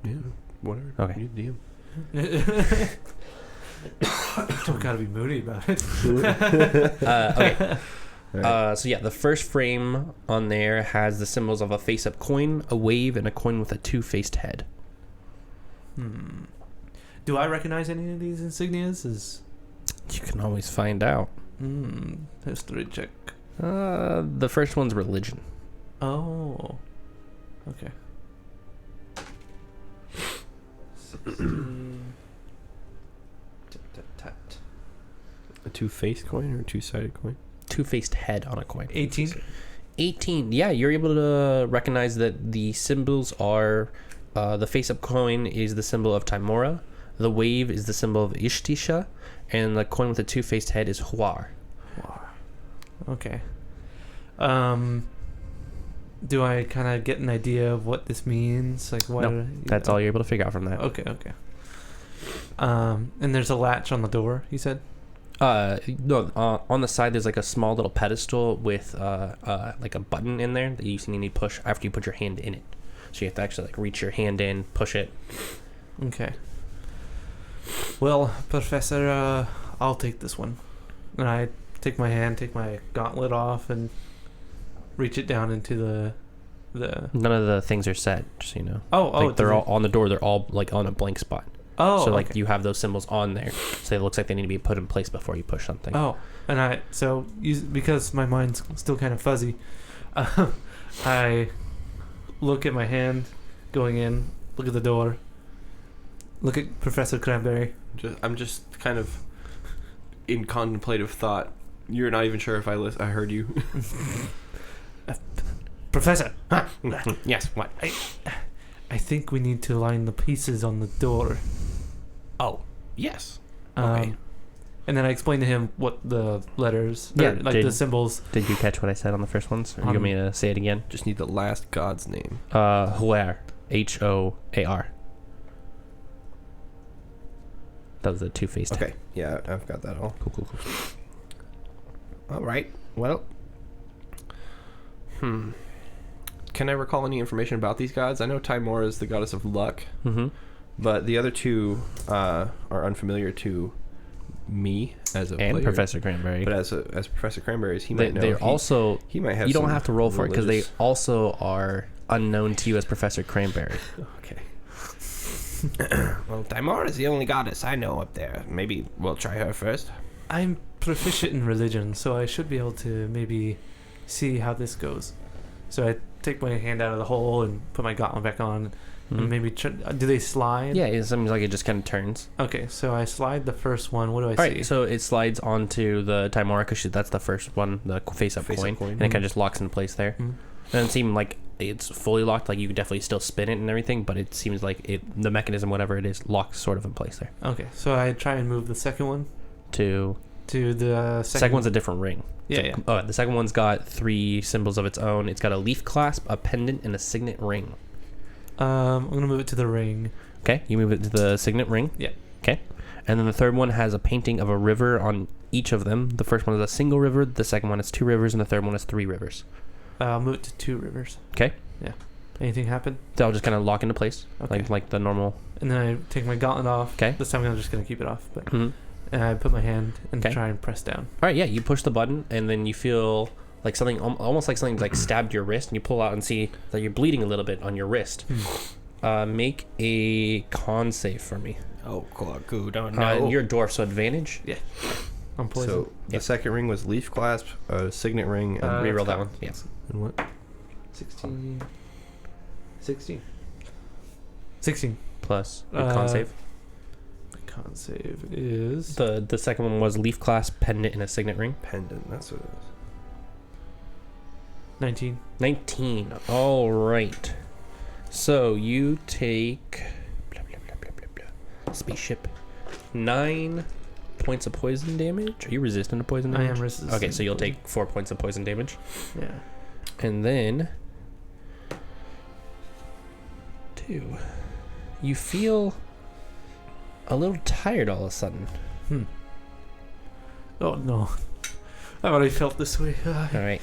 S2: Yeah. Whatever.
S1: Okay.
S2: You DM.
S3: Don't gotta be moody about it.
S1: Okay.
S2: Right.
S1: So yeah, the first frame on there has the symbols of a face-up coin, a wave, and a coin with a two-faced head.
S3: Do I recognize any of these insignias?
S1: You can always find out.
S3: History check.
S1: The first one's religion.
S3: Oh. Okay. 16.
S2: A two-faced coin or a two-sided coin?
S1: Two-faced head on a coin.
S3: 18.
S1: 18. Yeah, you're able to recognize that the symbols are the face-up coin is the symbol of Timora, the wave is the symbol of Ishtisha, and the coin with the two-faced head is Huar.
S3: Okay. Do I kind of get an idea of what this means? Like what?
S1: No, that's all you're able to figure out from that.
S3: Okay. And there's a latch on the door, you said?
S1: No, on the side there's like a small little pedestal with like a button in there that you need to push after you put your hand in it. So you have to actually like reach your hand in, push it.
S3: Okay. Well, Professor, I'll take this one. And I take my hand, take my gauntlet off, and reach it down into the.
S1: None of the things are set, just so you know.
S3: Oh,
S1: like they're all on the door. They're all like on a blank spot.
S3: Oh,
S1: so like
S3: okay.
S1: you have those symbols on there, so it looks like they need to be put in place before you push something.
S3: Oh, and because my mind's still kind of fuzzy, I look at my hand going in, look at the door, look at Professor Cranberry.
S2: I'm just kind of in contemplative thought. You're not even sure if I heard you.
S3: Professor,
S2: Yes. What?
S3: I think we need to line the pieces on the door.
S2: Oh, yes. Okay.
S3: And then I explained to him what the letters,
S1: Yeah,
S3: the symbols.
S1: Did you catch what I said on the first ones? Or you want me to say it again?
S2: Just need the last god's name.
S1: Hoar. Hoar. That was a two-faced.
S2: Okay. Yeah, I've got that all.
S1: Cool.
S2: All right. Well. Can I recall any information about these gods? I know Timora is the goddess of luck, but the other two are unfamiliar to me as a
S1: and
S2: player.
S1: Professor Cranberry.
S2: But as Professor Cranberry, he might know.
S1: They're also.
S2: He might have.
S1: You don't
S2: some
S1: have to roll for it because they
S2: religious-
S1: also are unknown to you as Professor Cranberry.
S2: Okay. Well, Timora is the only goddess I know up there. Maybe we'll try her first.
S3: I'm proficient in religion, so I should be able to maybe see how this goes. So I take my hand out of the hole and put my gauntlet back on, and maybe do they slide?
S1: Yeah, it seems like it just kind of turns.
S3: Okay, so I slide the first one. What do I see?
S1: All right, so it slides onto the Timora because that's the first one, the face-up coin, and it kind of just locks in place there. It doesn't seem like it's fully locked. Like you could definitely still spin it and everything, but it seems like the mechanism, whatever it is, locks sort of in place there.
S3: Okay, so I try and move the second one
S1: To
S3: the
S1: second one's a different ring.
S3: Yeah.
S1: Oh, the second one's got 3 symbols of its own. It's got a leaf clasp, a pendant, and a signet ring.
S3: I'm gonna move it to the ring.
S1: Okay, you move it to the signet ring.
S3: Yeah.
S1: Okay, and then the third one has a painting of a river on each of them. The first one is a single river. The second one is 2 rivers, and the third one is 3 rivers.
S3: I'll move it to 2 rivers.
S1: Okay.
S3: Yeah. Anything happen?
S1: They'll just kind of lock into place,
S3: Okay.
S1: like the normal.
S3: And then I take my gauntlet off.
S1: 'Kay.
S3: This time I'm just gonna keep it off, but
S1: Mhm.
S3: and I put my hand and
S1: 'Kay.
S3: try and press down.
S1: All right, yeah, you push the button, and then you feel like something, almost like something like stabbed your wrist, and you pull out and see that you're bleeding a little bit on your wrist. Make a con save for me.
S2: Oh, good. Oh,
S1: And you're a dwarf, so advantage.
S3: I'm poisoned.
S2: So the second ring was leaf clasp, signet ring, and
S1: Reroll that one. Yeah.
S2: and what?
S3: 16. 16. 16.
S1: Plus your con save.
S3: My con save is
S1: The second one was leaf clasp, pendant, and a signet ring.
S2: Pendant. That's what it is.
S3: 19.
S1: 19. All right. So you take blah, blah, blah, blah, blah, blah. Spaceship 9 points of poison damage. Are you resistant to poison
S3: I
S1: damage?
S3: am resistant.
S1: Okay, so you'll take 4 points of poison damage,
S3: Yeah.
S1: and then 2. You feel a little tired all of a sudden.
S3: Oh no. I've already felt this way.
S1: All right.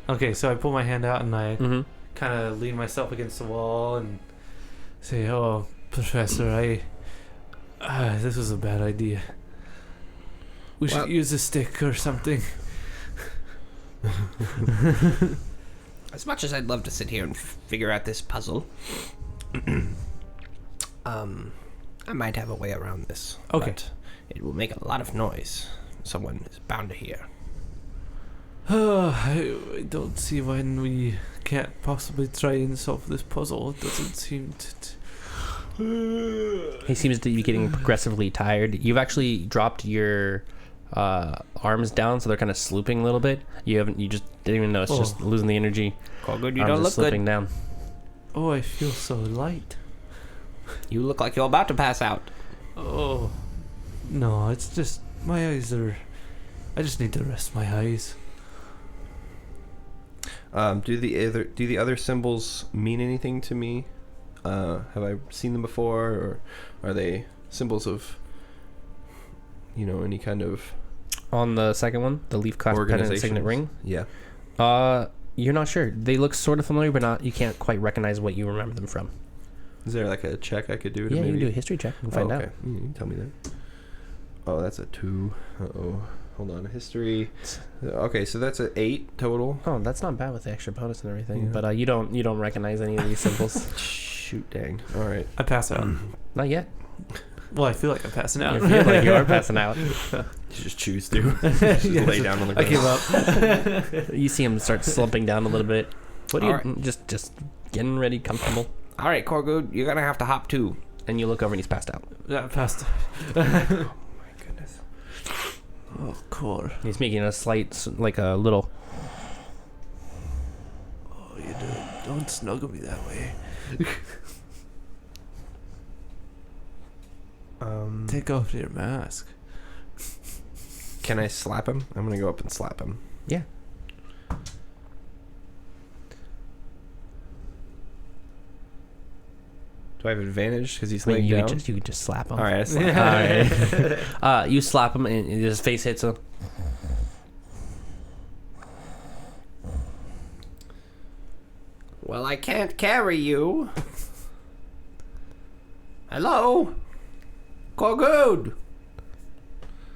S3: Okay, so I pull my hand out and I
S1: Mm-hmm.
S3: kind of lean myself against the wall and say, "Oh, Professor, this was a bad idea. We should
S2: Well-
S3: use a stick or something."
S2: As much as I'd love to sit here and figure out this puzzle, I might have a way around this.
S3: Okay.
S2: But it will make a lot of noise. Someone is bound to hear.
S3: I don't see why we can't possibly try and solve this puzzle. It doesn't seem to.
S1: He seems to be getting progressively tired. You've actually dropped your arms down, so they're kind of slooping a little bit. You just didn't even know. It's just losing the energy.
S2: Good, you
S1: Arms
S2: don't
S1: are
S2: look
S1: slipping
S2: good.
S1: down.
S3: Oh, I feel so light.
S2: You look like you're about to pass out.
S3: Oh, no, it's just my eyes are. I just need to rest my eyes.
S2: Do the other symbols mean anything to me? Have I seen them before, or are they symbols of, any kind of
S1: On the second one, the leaf clasp pendant and signet ring.
S2: Yeah.
S1: You're not sure. They look sort of familiar, but not. You can't quite recognize what you remember them from.
S2: Is there like a check I could do to
S1: Yeah,
S2: maybe?
S1: you can do a history check and find
S2: okay.
S1: out.
S2: You can tell me that. Oh, that's a 2. Uh-oh. Hold on. History. Okay, so that's an 8 total.
S1: Oh, that's not bad with the extra bonus and everything.
S2: Yeah.
S1: But you don't recognize any of these symbols.
S2: Shoot, dang. All right.
S3: I pass out.
S1: Not yet.
S3: Well, I feel like I'm passing out.
S1: You feel like you are passing out.
S2: You just choose to. Just lay down on the
S3: I
S2: ground.
S3: give up.
S1: You see him start slumping down a little bit. What do you
S2: Alright.
S1: just getting ready, comfortable,
S2: All right, Korgood, you're gonna have to hop too.
S1: and you look over and he's passed out.
S3: Yeah, I passed.
S2: My goodness.
S3: Oh, core.
S1: He's making a slight, like a little.
S3: Oh, you don't snuggle me that way. Take off your mask.
S2: Can I slap him? I'm gonna go up and slap him.
S1: Yeah.
S2: Do I have advantage because he's
S1: I mean,
S2: laying down?
S1: you could just slap him.
S2: All right, I slap him.
S1: All right. You slap him and his face hits him.
S2: Well, I can't carry you. Hello? Korgood!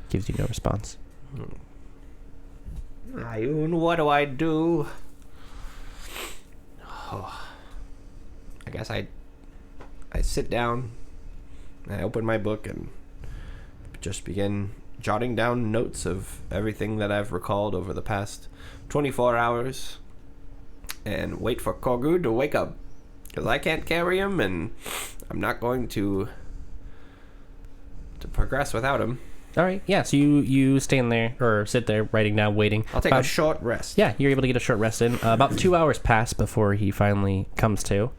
S1: Gives you no response.
S2: Ayun, what do I do? Oh, I guess I sit down, and I open my book and just begin jotting down notes of everything that I've recalled over the past 24 hours and wait for Korgood to wake up. Because I can't carry him, and I'm not going to progress without him.
S1: All right. Yeah. So you stand there or sit there, writing down, waiting.
S2: I'll take
S1: About-
S2: a short rest.
S1: Yeah, you're able to get a short rest in. About 2 hours pass before he finally comes to.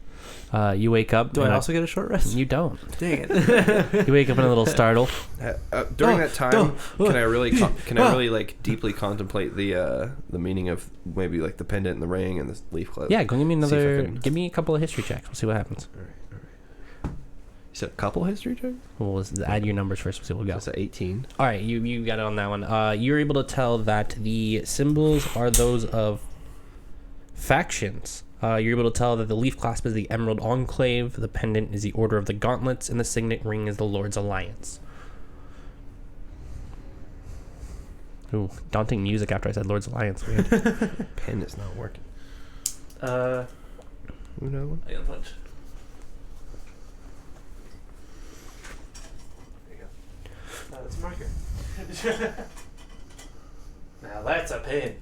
S1: You wake up.
S3: Do
S1: and
S3: I also get a short rest?
S1: You don't.
S3: Dang it.
S1: You wake up in a little startled.
S2: During
S3: Oh,
S2: that time,
S3: oh,
S2: can I really like deeply contemplate the meaning of maybe like the pendant and the ring and the leaf clip?
S1: Yeah, go give me
S2: See if I
S1: another.
S2: can-
S1: Give me a couple of history checks. We'll see what happens.
S2: All right. You said a couple history checks?
S1: We'll add your numbers first. We'll see what we got.
S2: That's an 18.
S1: All right, you got it on that one. You're able to tell that the symbols are those of Factions. You're able to tell that the leaf clasp is the Emerald Enclave, the pendant is the Order of the Gauntlets, and the signet ring is the Lord's Alliance. Ooh, daunting music after I said Lord's Alliance. Weird.
S2: Pen is not working.
S3: I
S2: Another one?
S3: got a punch. There you go. That's a marker. Now that's a pen.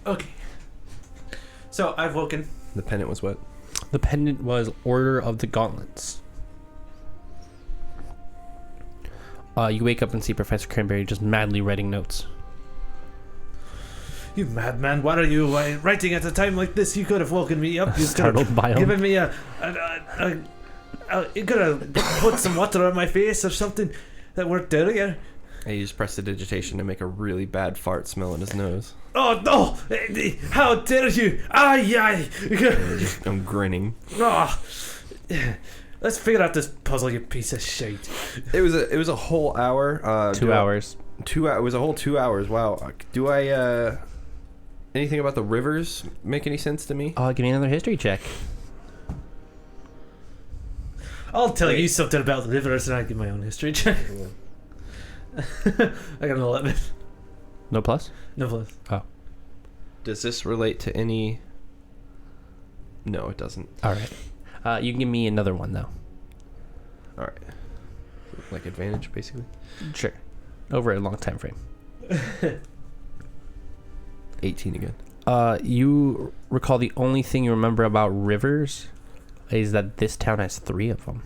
S3: Okay. So I've woken.
S2: The pendant was what?
S1: The pendant was Order of the Gauntlets. You wake up and see Professor Cranberry just madly writing notes.
S3: You madman! What are you writing at a time like this? You could have woken me up. You could
S1: Startled
S3: have
S1: by him.
S3: given me you could have put some water on my face or something. That worked earlier.
S2: He just pressed the digitation to make a really bad fart smell in his nose.
S3: Oh no! How dare you! Aye!
S2: I'm grinning.
S3: Oh. Let's figure out this puzzle, you piece of shit.
S2: It was a whole hour.
S1: 2 hours.
S2: It was a whole 2 hours. Wow. Do I anything about the rivers make any sense to me?
S1: Give me another history check.
S3: I'll tell you something about the rivers and I give my own history check. I got an 11.
S1: No plus?
S3: No plus.
S1: Oh.
S2: Does this relate to any? No, it doesn't.
S1: All right. You can give me another one, though.
S2: All right. Like advantage, basically.
S1: Sure. Over a long time frame.
S2: 18 again.
S1: You recall the only thing you remember about rivers is that this town has 3 of them.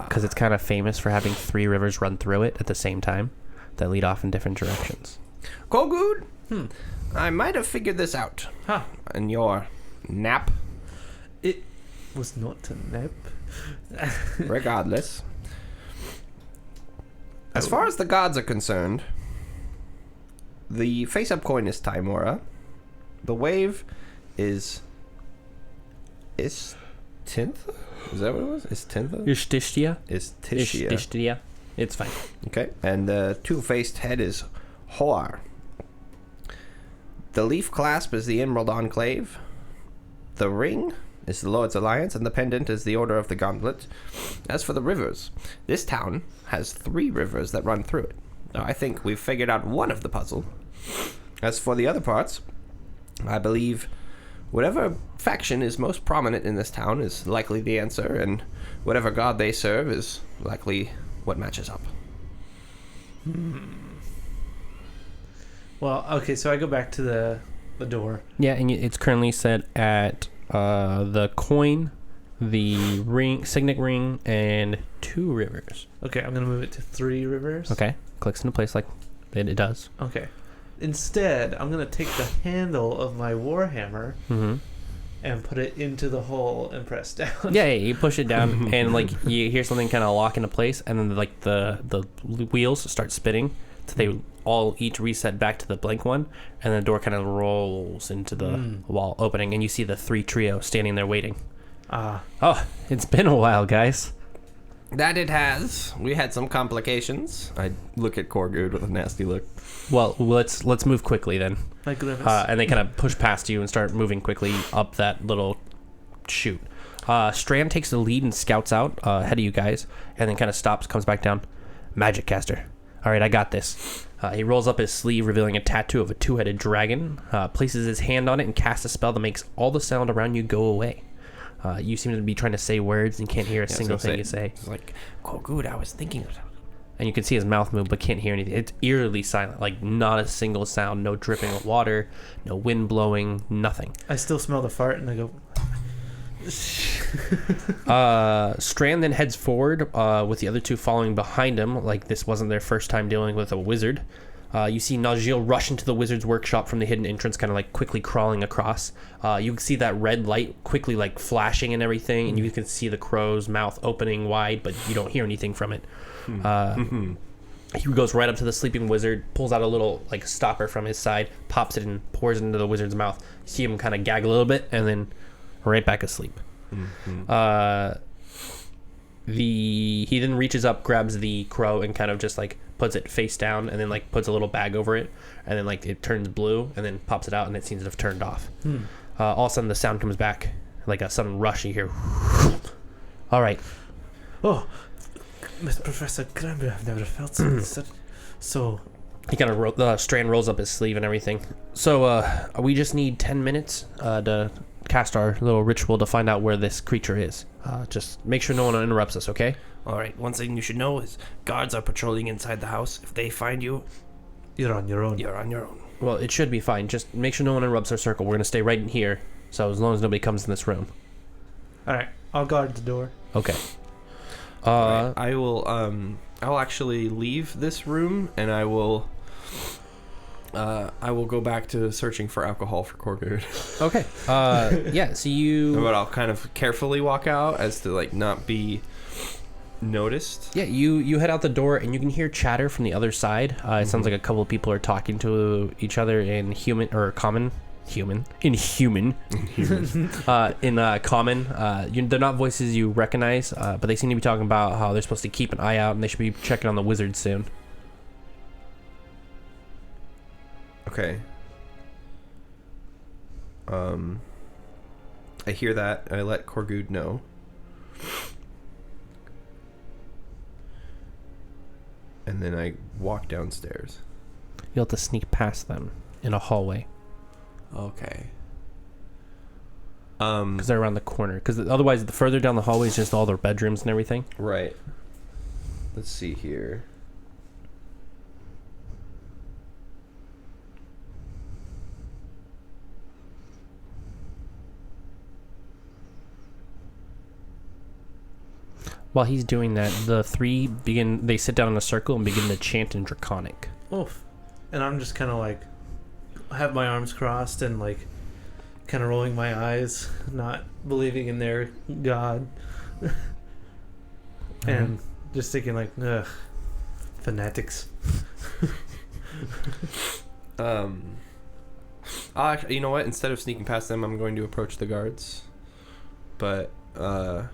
S1: Because it's kind of famous for having 3 rivers run through it at the same time that lead off in different directions.
S2: Kogood? I might have figured this out.
S3: Huh.
S2: In your nap.
S3: It was not a nap.
S2: Regardless. As far as the gods are concerned, the face-up coin is Timora. The wave is Istintha? Is that what it was? Istintha?
S1: Istishtia?
S2: Istishia.
S1: It's fine.
S2: Okay. And the two-faced head is Hoar. The leaf clasp is the Emerald Enclave. The ring is the Lord's Alliance, and the pendant is the Order of the Gauntlet. As for the rivers, this town has 3 rivers that run through it. Now, I think we've figured out one of the puzzle. As for the other parts, I believe whatever faction is most prominent in this town is likely the answer, and whatever god they serve is likely what matches up.
S3: Well, okay, so I go back to the door.
S1: Yeah, and it's currently set at the coin, the ring, signet ring, and 2 rivers.
S3: Okay, I'm going to move it to 3 rivers.
S1: Okay. Clicks into place like it does.
S3: Okay. Instead, I'm going to take the handle of my warhammer and put it into the hole and press down.
S1: Yeah, you push it down, and like you hear something kind of lock into place, and then like the wheels start spinning, so they all each reset back to the blank one, and the door kind of rolls into the wall opening, and you see the 3 trio standing there waiting. Oh, it's been a while, guys.
S2: That it has. We had some complications. I look at Korgood with a nasty look.
S1: Well, let's move quickly then.
S3: My goodness.
S1: And they kind of push past you and start moving quickly up that little chute. Strand takes the lead and scouts out ahead of you guys, and then kind of stops, comes back down. Magic caster. All right, I got this. He rolls up his sleeve, revealing a tattoo of a 2-headed dragon, places his hand on it, and casts a spell that makes all the sound around you go away. You seem to be trying to say words and can't hear a single thing you say.
S2: It's like, Korgood, I was thinking of it.
S1: And you can see his mouth move, but can't hear anything. It's eerily silent, like not a single sound, no dripping of water, no wind blowing, nothing.
S3: I still smell the fart, and I go...
S1: Strand then heads forward with the other 2 following behind him, like this wasn't their first time dealing with a wizard. You see Najil rush into the wizard's workshop from the hidden entrance, kind of like quickly crawling across. You can see that red light quickly like flashing and everything, and you can see the crow's mouth opening wide, but you don't hear anything from it. He goes right up to the sleeping wizard, pulls out a little like stopper from his side, pops it and pours it into the wizard's mouth. You see him kind of gag a little bit, and then right back asleep. He then reaches up, grabs the crow, and kind of just like puts it face down, and then like puts a little bag over it, and then like it turns blue, and then pops it out, and it seems to have turned off. All of a sudden, the sound comes back, like a sudden rush. You hear. All right.
S3: Oh, Mr. Professor Cranberry, I've never felt so. So.
S1: He kind of the strand rolls up his sleeve and everything. So we just need 10 minutes to cast our little ritual to find out where this creature is. Just make sure no one interrupts us, okay?
S2: All right. One thing you should know is guards are patrolling inside the house. If they find you,
S3: You're on your own.
S2: you're on your own.
S1: Well, it should be fine. Just make sure no one interrupts our circle. We're going to stay right in here. So as long as nobody comes in this room.
S3: All right, I'll guard the door.
S1: Okay.
S2: Right. I will. I'll actually leave this room, and I will go back to searching for alcohol for Korgud.
S1: Okay. Yeah, so
S2: But I'll kind of carefully walk out as to like not be noticed.
S1: Yeah, you head out the door, and you can hear chatter from the other side. It sounds like a couple of people are talking to each other in common. They're not voices you recognize, but they seem to be talking about how they're supposed to keep an eye out, and they should be checking on the wizard soon.
S2: Okay. I hear that. I let Korgud know. And then I walk downstairs.
S1: You'll have to sneak past them in a hallway.
S2: Okay.
S1: Because they're around the corner. Because otherwise, the further down the hallway is just all their bedrooms and everything.
S2: Right. Let's see here.
S1: While he's doing that, the three they sit down in a circle and begin to chant in Draconic.
S3: Oof. And I'm just kind of like, have my arms crossed and like, kind of rolling my eyes, not believing in their god. And just thinking like, ugh, fanatics.
S2: You know what? Instead of sneaking past them, I'm going to approach the guards. But, I'm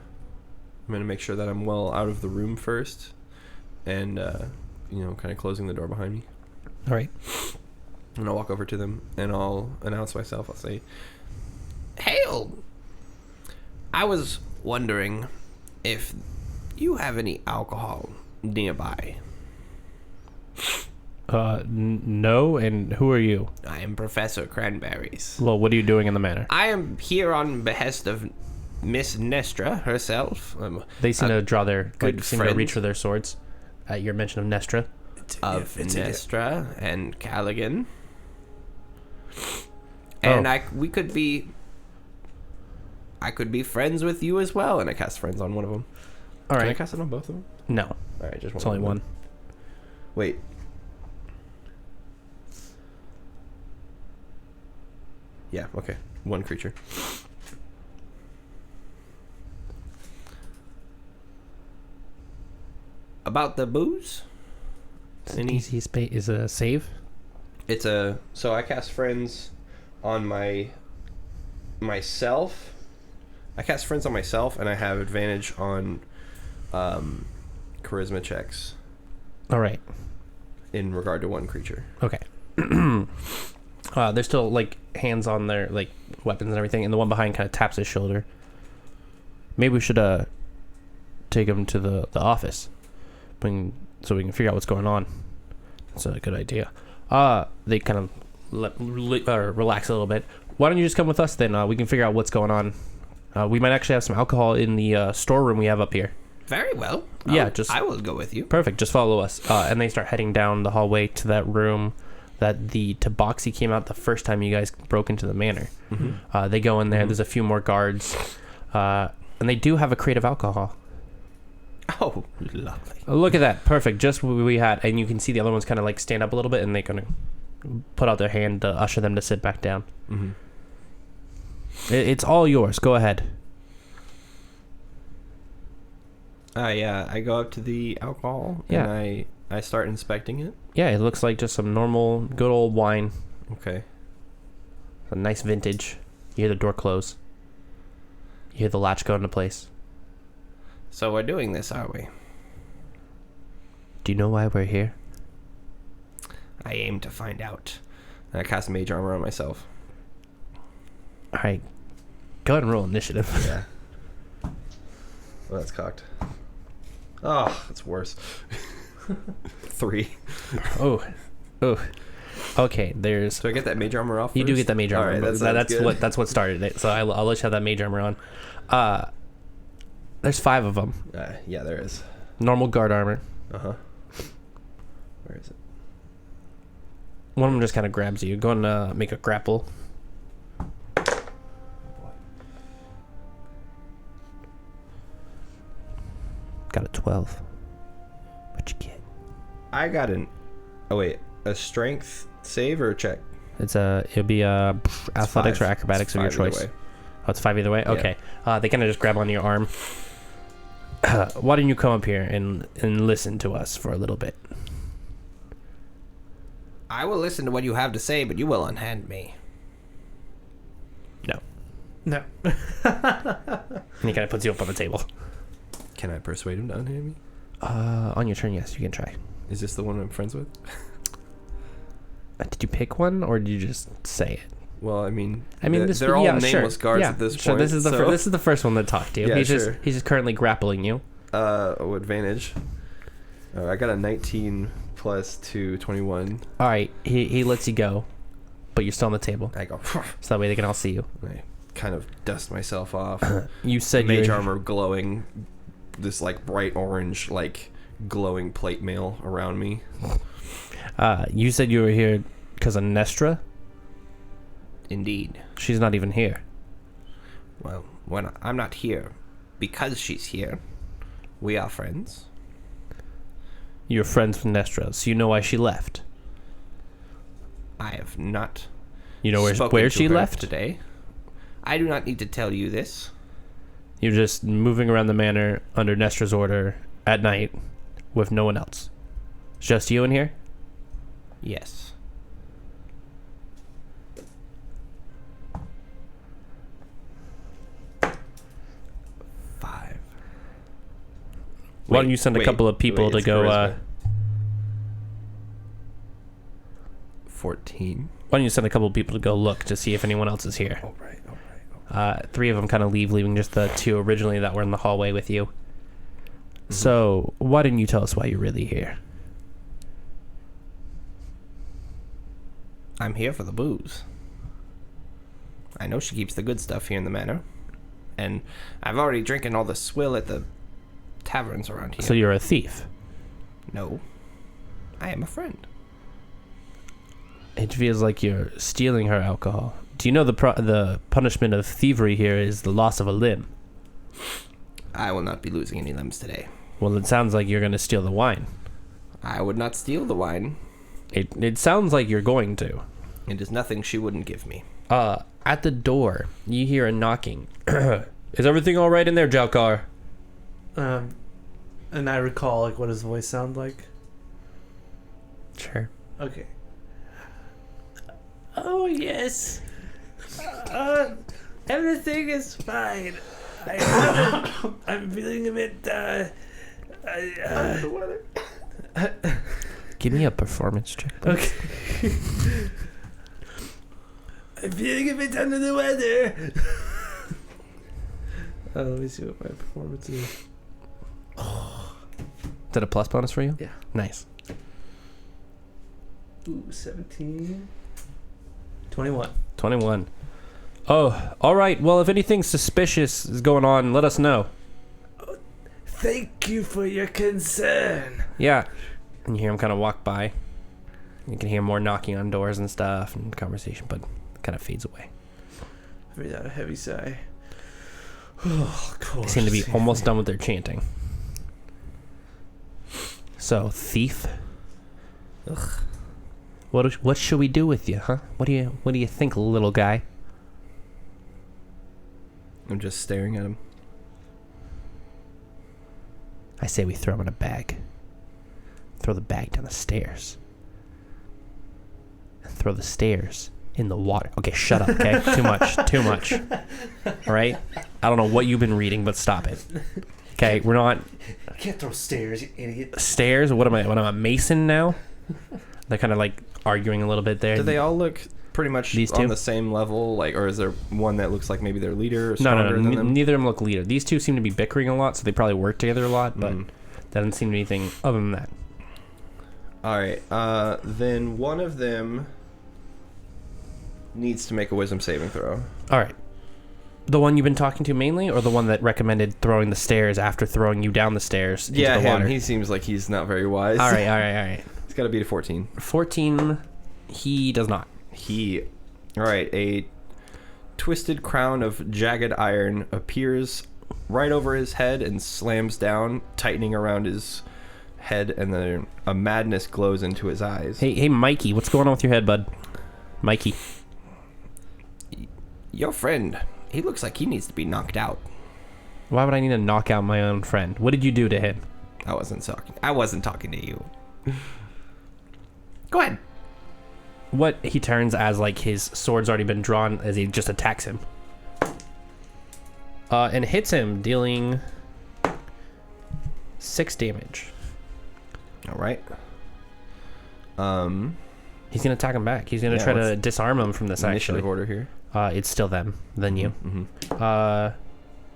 S2: going to make sure that I'm well out of the room first. And, kind of closing the door behind me.
S1: All right.
S2: And I'll walk over to them and I'll announce myself. I'll say, "Hail! I was wondering if you have any alcohol nearby."
S1: No, and who are you?
S2: I am Professor Cranberries.
S1: Well, what are you doing in the manor?
S2: I am here on behest of Miss Nestra herself.
S1: They seem to draw their, seem to
S2: friend.
S1: reach for their swords at your mention of Nestra.
S2: Of Nestra and Callaghan. And I could be friends with you as well. And I cast friends on one of them.
S1: All right.
S2: Can I cast it on both of them?
S1: No.
S2: All right, just one.
S1: It's only one.
S2: Wait. Yeah, okay. One creature. About the booze?
S1: Easy space is a save.
S2: So I cast friends on myself. I cast friends on myself, and I have advantage on charisma checks
S1: All right.
S2: in regard to one creature.
S1: Okay. There's still like hands on their like weapons and everything, and the one behind kind of taps his shoulder. Maybe we should take him to the office, so we can figure out what's going on. That's a good idea. They kind of relax a little bit. Why don't you just come with us then? We can figure out what's going on. We might actually have some alcohol in the storeroom we have up here.
S2: Very well. I will go with you.
S1: Perfect. Just follow us. And they start heading down the hallway to that room that the Tabaxi came out the first time you guys broke into the manor.
S2: Mm-hmm.
S1: They go in there. There's a few more guards. And they do have a crate of alcohol.
S2: Oh, lovely.
S1: Look at that. Perfect. Just what we had. And you can see the other ones kind of like stand up a little bit, and they kind of put out their hand to usher them to sit back down.
S2: Mm-hmm.
S1: It's all yours. Go ahead.
S2: I go up to the alcohol and I start inspecting it.
S1: Yeah, it looks like just some normal, good old wine.
S2: Okay.
S1: A nice vintage. You hear the door close. You hear the latch go into place.
S2: So we're doing this, are we?
S1: Do you know why we're here?
S2: I aim to find out. And I cast mage armor on myself.
S1: All right. Go ahead and roll initiative.
S2: Yeah. Well, that's cocked. Oh, that's worse. 3.
S1: Oh. Okay, there's...
S2: So I get that mage armor off first?
S1: You do get that mage armor.
S2: All right,
S1: that's what started it. So I'll let you have that mage armor on. There's 5 of them.
S2: Yeah, there is.
S1: Normal guard armor.
S2: Uh-huh. Where is it?
S1: One of them just kind of grabs you. Go and make a grapple. Got a 12. What'd you get?
S2: I got an... Oh, wait. A strength save or a check?
S1: It'll be athletics
S2: 5.
S1: or acrobatics
S2: It's
S1: of your
S2: 5 either
S1: choice.
S2: way.
S1: Oh, it's 5 either way?
S2: Yeah.
S1: Okay. They kind of just grab onto your arm. Why don't you come up here and listen to us for a little bit?
S2: I will listen to what you have to say, but you will unhand me.
S1: No.
S3: No.
S1: And he kind of puts you up on the table.
S2: Can I persuade him to unhand me?
S1: On your turn, yes, you can try.
S2: Is this the one I'm friends with?
S1: Did you pick one, or did you just say it?
S2: Well, I mean,
S1: this
S2: they're all
S1: yeah,
S2: nameless
S1: sure.
S2: guards
S1: Yeah,
S2: at this
S1: sure.
S2: point.
S1: This is the first one that talked to you.
S2: Yeah,
S1: he's
S2: sure.
S1: just currently grappling you.
S2: Advantage. I got a 19 plus 2, 21.
S1: All right, he lets you go, but you're still on the table,
S2: I go.
S1: so that way they can all see you.
S2: I kind of dust myself off.
S1: You said
S2: Mage
S1: you're,
S2: armor glowing, this like bright orange, like glowing plate mail around me.
S1: You said you were here because of Nestra.
S2: Indeed.
S1: She's not even here.
S2: Well, when I'm not here because she's here, we are friends.
S1: You're friends with Nestra, so you know why she left.
S2: I have not.
S1: You know
S2: spoken
S1: where
S2: to
S1: she
S2: her
S1: left?
S2: today. I do not need to tell you this.
S1: You're just moving around the manor under Nestra's order at night with no one else. Just you in here?
S2: Yes.
S1: Why don't you send a couple of people to go...
S2: 14.
S1: Why don't you send a couple of people to go look to see if anyone else is here?
S2: All right.
S1: 3 of them kind of leaving just the 2 originally that were in the hallway with you. Mm-hmm. So, why didn't you tell us why you're really here?
S2: I'm here for the booze. I know she keeps the good stuff here in the manor. And I've already drinking all the swill at the taverns around here.
S1: So you're a thief?
S2: No. I am a friend.
S1: It feels like you're stealing her alcohol. Do you know the punishment of thievery here is the loss of a limb?
S2: I will not be losing any limbs today.
S1: Well, it sounds like you're going to steal the wine.
S2: I would not steal the wine.
S1: It sounds like you're going to.
S2: It is nothing she wouldn't give me.
S1: At the door, you hear a knocking. Is everything all right in there, Jalkar?
S3: And I recall like what his voice sounded like.
S1: Sure.
S3: Okay. Oh yes. Everything is fine. I'm feeling a bit. The weather.
S1: Give me a performance check.
S3: Okay. I'm feeling a bit under the weather. Let me see what my performance is.
S1: Is that a plus bonus for you?
S3: Yeah.
S1: Nice.
S3: Ooh, 17. 21.
S1: 21. Oh, all right. Well, if anything suspicious is going on, let us know.
S3: Thank you for your concern.
S1: Yeah. And you hear him kind of walk by. You can hear more knocking on doors and stuff and conversation, but it kind of fades away.
S3: I breathe out a heavy sigh. Oh, of course.
S1: They seem to be almost done with their chanting. So, thief.
S2: Ugh.
S1: What should we do with you, huh? What do you think, little guy?
S2: I'm just staring at him.
S1: I say we throw him in a bag. Throw the bag down the stairs. And throw the stairs in the water. Okay, shut up, okay? Too much. All right? I don't know what you've been reading, but stop it. Okay, we're not...
S3: You can't throw stairs, you idiot.
S1: Stairs? What am I, a mason now? They're kind of like arguing a little bit there.
S2: Do they all look pretty much
S1: These
S2: on
S1: two?
S2: the same level? Like, or is there one that looks like maybe their leader or
S1: No,
S2: stronger than them?
S1: neither of them look leader. These two seem to be bickering a lot, so they probably work together a lot, but doesn't seem to be anything other than that.
S2: All right. Then one of them needs to make a wisdom saving throw.
S1: All right. The one you've been talking to mainly, or the one that recommended throwing the stairs after throwing you down the stairs into the water?
S2: He seems like he's not very wise.
S1: All right.
S2: He's got to beat a 14.
S1: 14, he does not.
S2: All right, a twisted crown of jagged iron appears right over his head and slams down, tightening around his head, and then a madness glows into his eyes.
S1: Hey, Mikey, what's going on with your head, bud? Mikey.
S2: Your friend, he looks like he needs to be knocked out.
S1: Why would I need to knock out my own friend? What did you do to him?
S2: I wasn't talking to you. Go ahead.
S1: What he turns as like his sword's already been drawn as he just attacks him. And hits him, dealing 6 damage.
S2: All right.
S1: He's gonna attack him back. He's gonna try to disarm him from this.
S2: Initiative
S1: Actually,
S2: order here.
S1: it's still them, then you.
S2: Mm-hmm.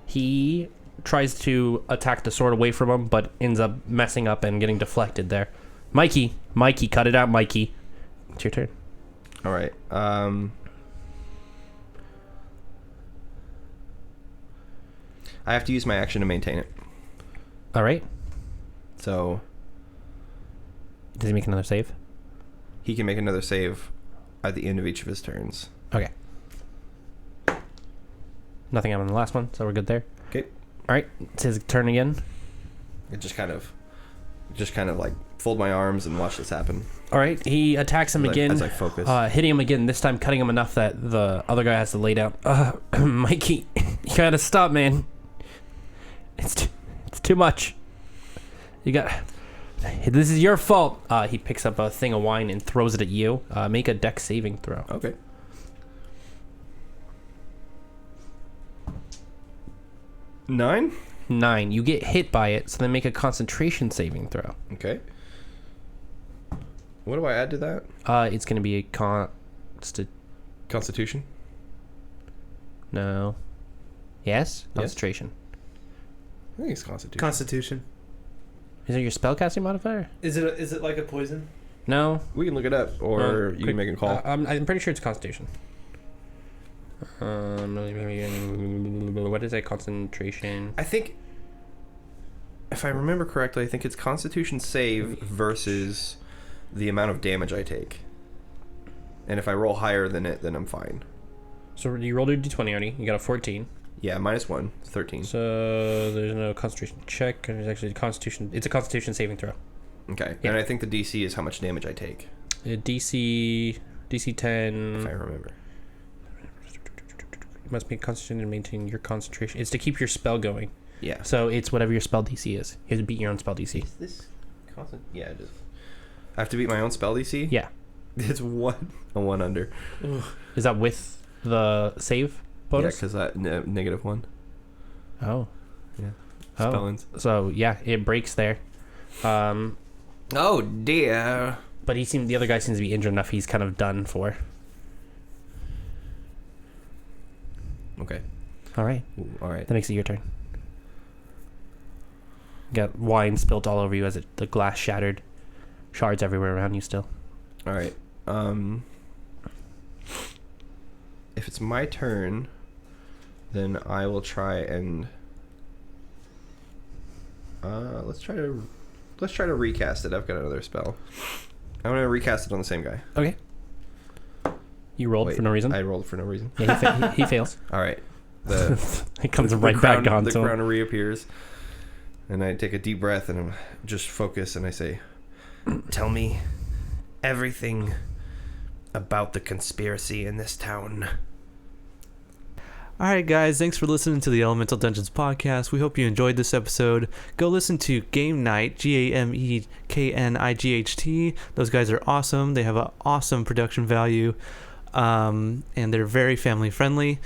S1: He tries to attack the sword away from him, but ends up messing up and getting deflected there. Mikey, cut it out, Mikey. It's your turn.
S2: All right. I have to use my action to maintain it.
S1: All right.
S2: So
S1: Does he make another save?
S2: he can make another save at the end of each of his turns.
S1: Okay. Nothing happened on the last one, so we're good there.
S2: Okay.
S1: All right. It's his turn again.
S2: It just kind of like fold my arms and watch this happen.
S1: All right. He attacks him again.
S2: As I focus.
S1: Hitting him again, this time cutting him enough that the other guy has to lay down. Mikey, you gotta stop, man. It's too much. This is your fault. He picks up a thing of wine and throws it at you. Make a dex saving throw.
S2: Okay. Nine.
S1: You get hit by it, so then make a concentration saving throw.
S2: Okay. What do I add to that?
S1: It's gonna be a
S2: Constitution.
S1: No. Yes? Concentration.
S2: I think it's Constitution.
S3: Constitution.
S1: Is it your spellcasting modifier?
S3: Is it like a poison?
S1: No.
S2: We can look it up, or you can make a call.
S1: I'm pretty sure it's Constitution. What is a concentration?
S2: I think, if I remember correctly, I think it's Constitution save versus the amount of damage I take. And if I roll higher than it, then I'm fine.
S1: So you rolled a d20 already. You got a 14.
S2: Yeah, -1, 13.
S1: So there's no concentration check. There's actually a constitution. It's a constitution saving throw.
S2: Okay.
S1: Yeah.
S2: And I think the DC is how much damage I take,
S1: DC 10.
S2: if I remember.
S1: You must be constitution and maintain your concentration. It's to keep your spell going.
S2: Yeah.
S1: So it's whatever your spell DC is. You have to beat your own spell DC.
S2: Is this constant? Yeah, it is. I have to beat my own spell DC?
S1: Yeah.
S2: It's a 1 under.
S1: Is that with the save bonus?
S2: Yeah, because that -1.
S1: Oh.
S2: Yeah.
S1: Oh.
S2: Spellings.
S1: So yeah, it breaks there.
S2: Oh dear.
S1: But the other guy seems to be injured enough. He's kind of done for.
S2: Okay.
S1: All right.
S2: Ooh, all right.
S1: That makes it your turn. You got wine spilt all over you as the glass shattered. Shards everywhere around you still.
S2: All right. If it's my turn, then I will try and let's try to recast it. I've got another spell. I'm gonna recast it on the same guy.
S1: Okay. You rolled
S2: Wait,
S1: for no reason?
S2: I rolled for no reason.
S1: Yeah, he fails.
S2: All right.
S1: It comes right back on
S2: the
S1: to him.
S2: crown reappears, and I take a deep breath and I'm just focused and I say, "Tell me everything about the conspiracy in this town."
S3: Alright guys, thanks for listening to the Elemental Dungeons podcast. We hope you enjoyed this episode. Go listen to Game Night, GAMEKNIGHT. Those guys are awesome. They have an awesome production value, and they're very family friendly.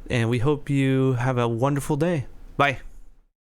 S3: And we hope you have a wonderful day. Bye.